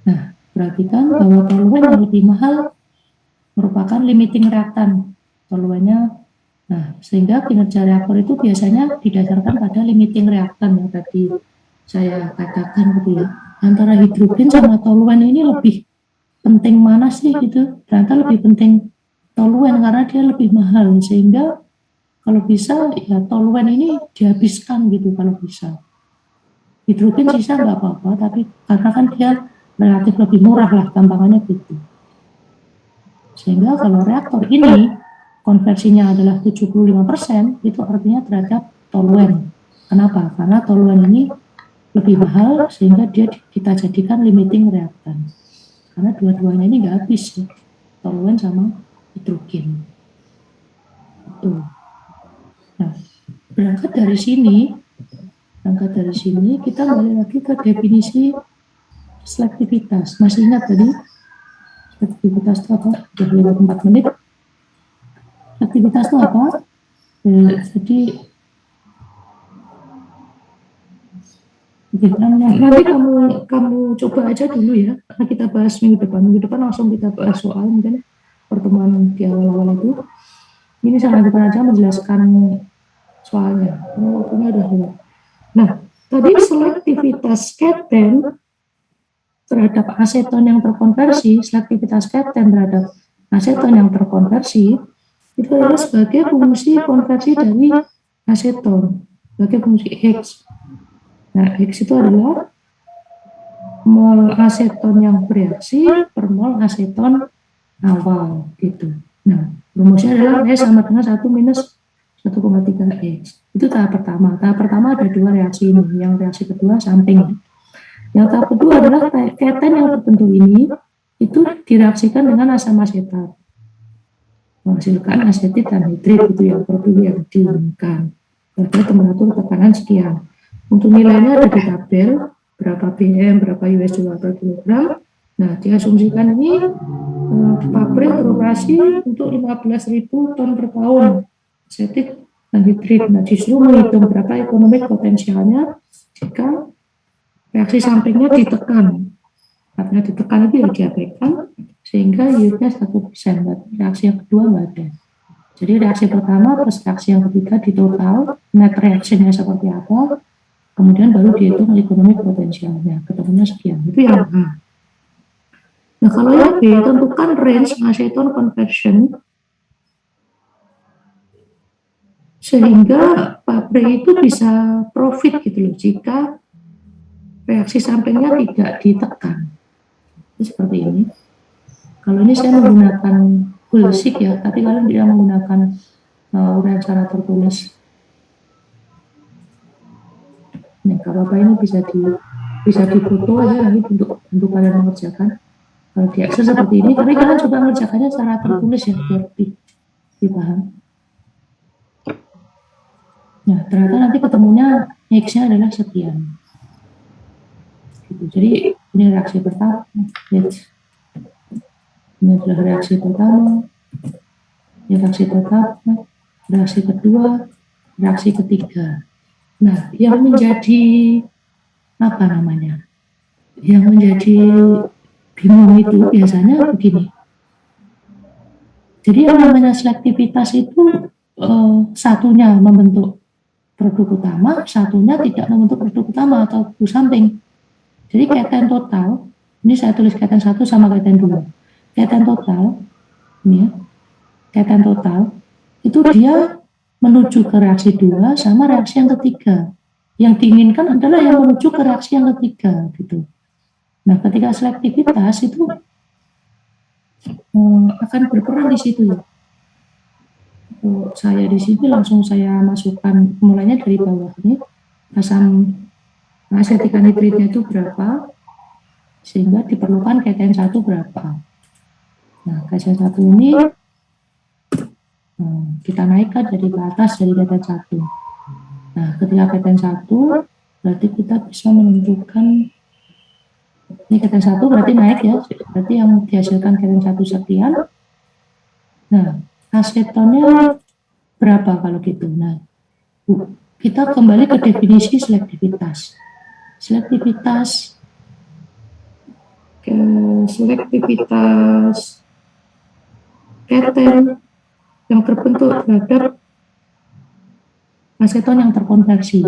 Nah, perhatikan bahwa toluen yang lebih mahal merupakan limiting reaktan. Toluennya, nah, sehingga kinerja reaktor itu biasanya didasarkan pada limiting reaktan yang tadi saya katakan gitu ya. Antara hidrogen sama toluen ini lebih penting mana sih gitu? Ternyata lebih penting toluen karena dia lebih mahal, sehingga kalau bisa ya toluen ini dihabiskan gitu kalau bisa. Hidrogen sisa nggak apa-apa, tapi karena kan dia relatif lebih murah lah, gampangannya gitu. Sehingga kalau reaktor ini konversinya adalah 75%, itu artinya terhadap toluen. Kenapa? Karena toluen ini lebih mahal, sehingga dia kita jadikan limiting reaktan. Karena dua-duanya ini nggak habis ya, toluen sama hidrogen. Tuh. Nah, berangkat dari sini kita kembali lagi ke definisi selektivitas. Masih ingat tadi selektivitas itu apa? Sudah lewat 4 menit. Selektivitas itu apa? Jadi nanti kamu coba aja dulu ya, karena kita bahas minggu depan langsung kita bahas soal mungkin pertemuan di awal-awal itu. Ini saya lanjutkan aja menjelaskan soalnya, karena waktunya udah lewat. Nah, tadi selektivitas keten terhadap aseton yang terkonversi, selektivitas keten terhadap aseton yang terkonversi itu adalah sebagai fungsi konversi dari aseton, sebagai fungsi X. Nah, X itu adalah mol aseton yang bereaksi per mol aseton awal gitu. Nah, rumusnya adalah S sama dengan 1 minus 1,3 X. Itu tahap pertama. Tahap pertama ada 2 reaksi ini. Yang reaksi kedua samping. Yang tahap kedua adalah keten yang tertentu ini itu direaksikan dengan asam asetat, menghasilkan asetit anhidrit itu yang produk yang diinginkan pada temperatur tekanan sekian. Untuk nilainya ada di tabel, berapa BM, berapa US dollar per kilogram. Nah, diasumsikan ini pabrik beroperasi untuk 15.000 ton per tahun asetit anhidrit. Nah, disuruh menghitung berapa ekonomi potensialnya jika reaksi sampingnya ditekan. Karena ditekan itu ya diabaikan, sehingga yieldnya 1%. Reaksi yang kedua nggak ada. Jadi reaksi pertama plus reaksi yang ketiga di total, net reaksinya seperti apa, kemudian baru dihitung ekonomi potensialnya, ketemunya sekian. Itu yang A. Nah, kalau yang B, tentukan range aseton conversion sehingga pabrik itu bisa profit gitu loh jika reaksi sampingnya tidak ditekan. Ini seperti ini. Kalau ini saya menggunakan bullshit ya, tapi kalian tidak menggunakan uraian secara tertulis. Nah, kalau apa ini bisa difoto aja nanti untuk kalian mengerjakan. Kalau di Excel seperti ini, tapi kalian coba mengerjakannya secara tertulis ya, biar dipaham. Nah, ternyata nanti ketemunya X-nya adalah sekian. Gitu. Jadi ini reaksi pertama, ini adalah reaksi pertama, ini reaksi pertama, reaksi kedua, reaksi ketiga. Nah, yang menjadi apa namanya? Yang menjadi bingung itu biasanya begini. Jadi yang namanya selektivitas itu satunya membentuk produk utama, satunya tidak membentuk produk utama atau produk samping. Jadi keten total, ini saya tulis keten 1 sama keten 2. Keten total, ini ya, keten total, itu dia menuju ke reaksi 2 sama reaksi yang ketiga. Yang diinginkan adalah yang menuju ke reaksi yang ketiga, gitu. Nah, ketika selektivitas itu akan berperan di situ ya. Saya di sini langsung saya masukkan mulainya dari bawah ini, asam asetik anhidritnya itu berapa, sehingga diperlukan keten 1 berapa. Nah, keten 1 ini Kita naikkan dari ke atas dari keten 1. Nah, ketika keten 1, berarti kita bisa menentukan, ini keten 1 berarti naik ya, berarti yang dihasilkan keten 1 sekian. Nah, asetonnya berapa kalau gitu? Nah, kita kembali ke definisi selektivitas. Selektivitas keten yang terbentuk terhadap aseton yang terkonversi.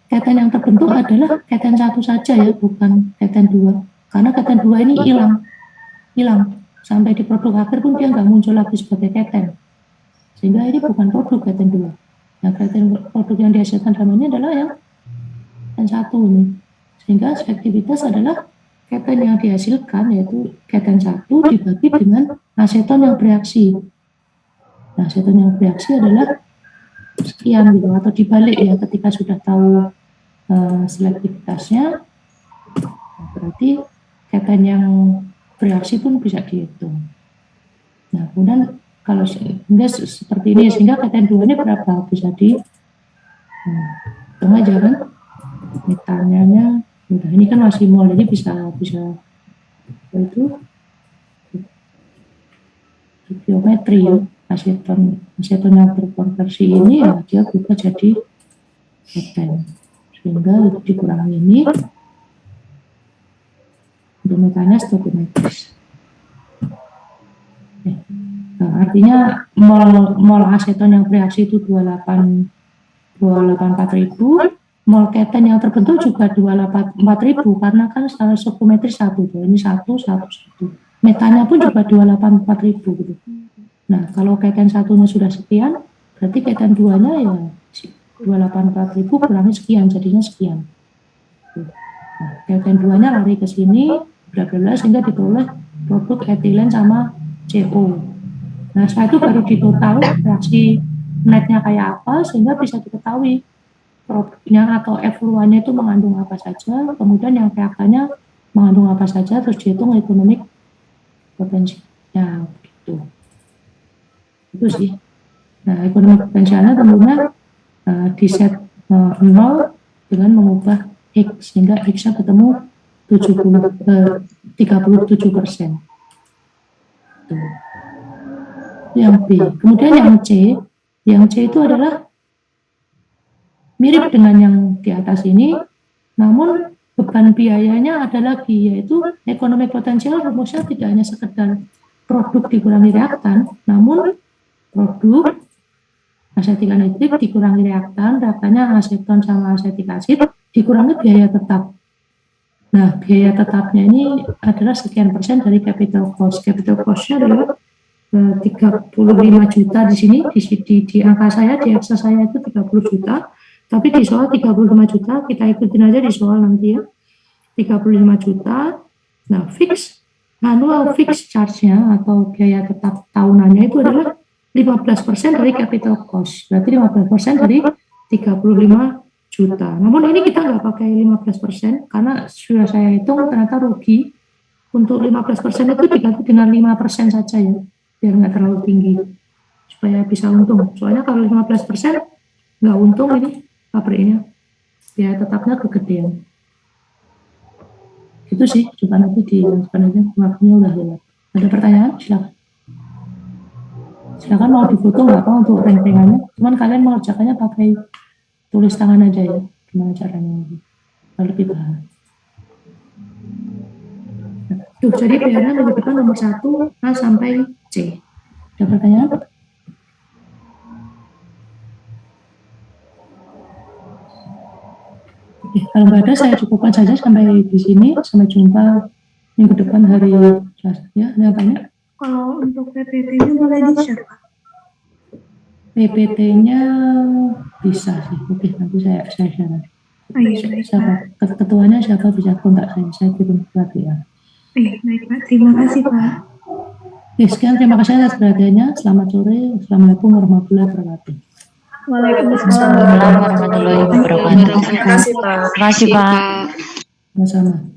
Keten yang terbentuk adalah keten 1 saja ya, bukan keten 2. Karena keten 2 ini hilang. Sampai di produk akhir pun dia nggak muncul lagi sebagai keten. Sehingga ini bukan produk keten 2. Nah, keten produk yang dihasilkan dalam ini adalah yang keten 1 ini. Sehingga selektivitas adalah keten yang dihasilkan, yaitu keten 1 dibagi dengan aseton yang bereaksi. Nah, aseton yang bereaksi adalah sekian gitu, atau dibalik ya, ketika sudah tahu selektivitasnya, berarti keten yang bereaksi pun bisa dihitung. Nah, kemudian kalau seperti ini, sehingga keten 2 ini berapa? Bisa hitung aja kan, metanya. Udah, ini kan masih mol, jadi bisa itu geometri ya, aseton yang berkonversi ini ya dia berubah jadi keten, sehingga itu dikurangi ini untuk metanya stoichiometris. Nah, artinya mol aseton yang bereaksi itu 284000, mol keten yang terbentuk juga 284.000 karena kan secara stoichiometris 1 tuh, ini 1. Metanya pun juga 284.000 gitu. Nah, kalau keten 1-nya sudah sekian, berarti keten 2-nya ya 284.000 kurangi sekian, jadinya sekian. Nah, keten 2-nya lari ke sini, bla bla bla, sehingga diperoleh produk etilen sama CO. Nah, setelah itu baru ditotal reaksi netnya kayak apa, sehingga bisa diketahui produknya atau efluennya itu mengandung apa saja, kemudian yang reaktannya mengandung apa saja, terus dihitung ekonomik potensinya gitu. Itu sih. Nah, ekonomik potensialnya tentunya di set 0 dengan mengubah X, sehingga X-nya ketemu 37%. Yang B. Kemudian yang C itu adalah mirip dengan yang di atas ini, namun beban biayanya ada lagi, yaitu ekonomi potensial rumusnya tidak hanya sekedar produk dikurangi reaktan, namun produk asetik anhidrik dikurangi reaktannya aseton sama asetik asid dikurangi biaya tetap. Nah, biaya tetapnya ini adalah sekian persen dari capital cost. Capital cost-nya adalah 35 juta di sini, di angka saya, di Excel saya itu 30 juta. Tapi di soal 35 juta, kita ikutin aja di soal nanti ya. 35 juta, nah annual fix charge-nya atau biaya tetap tahunannya itu adalah 15% dari capital cost. Berarti 15% dari 35 juta. Namun ini kita nggak pakai 15% karena sudah saya hitung ternyata rugi. Untuk 15% itu diganti dengan 5% saja ya, biar nggak terlalu tinggi. Supaya bisa untung. Soalnya kalau 15% nggak untung ini pabriknya, biaya tetapnya kegedean. Itu sih, coba nanti dilakukan aja, waktunya udah lewat. Ada pertanyaan? Silakan mau difoto nggak apa untuk reng-rengannya, cuman kalian mengerjakannya pakai tulis tangan aja ya, gimana caranya lebih paham. Tuh, jadi PR-nya minggu depan nomor 1 A sampai C. Ada pertanyaan? Kalau nggak ada, saya cukupkan saja sampai di sini. Sampai jumpa minggu depan hari Selasa. Ya, ada apa-apa? Kalau untuk PPT-nya boleh di-share, Pak? PPT-nya bisa sih. Oke, nanti saya share. Siapa? Ketuanya siapa bisa kontak saya kirim lagi ya. Baik, Pak. Terima kasih, Pak. Oke, sekian. Terima kasih atas perhatiannya. Selamat sore. Assalamualaikum warahmatullahi wabarakatuh. Waalaikumsalam warahmatullahi wabarakatuh. Terima kasih, Pak. Terima kasih, Pak. Sama-sama.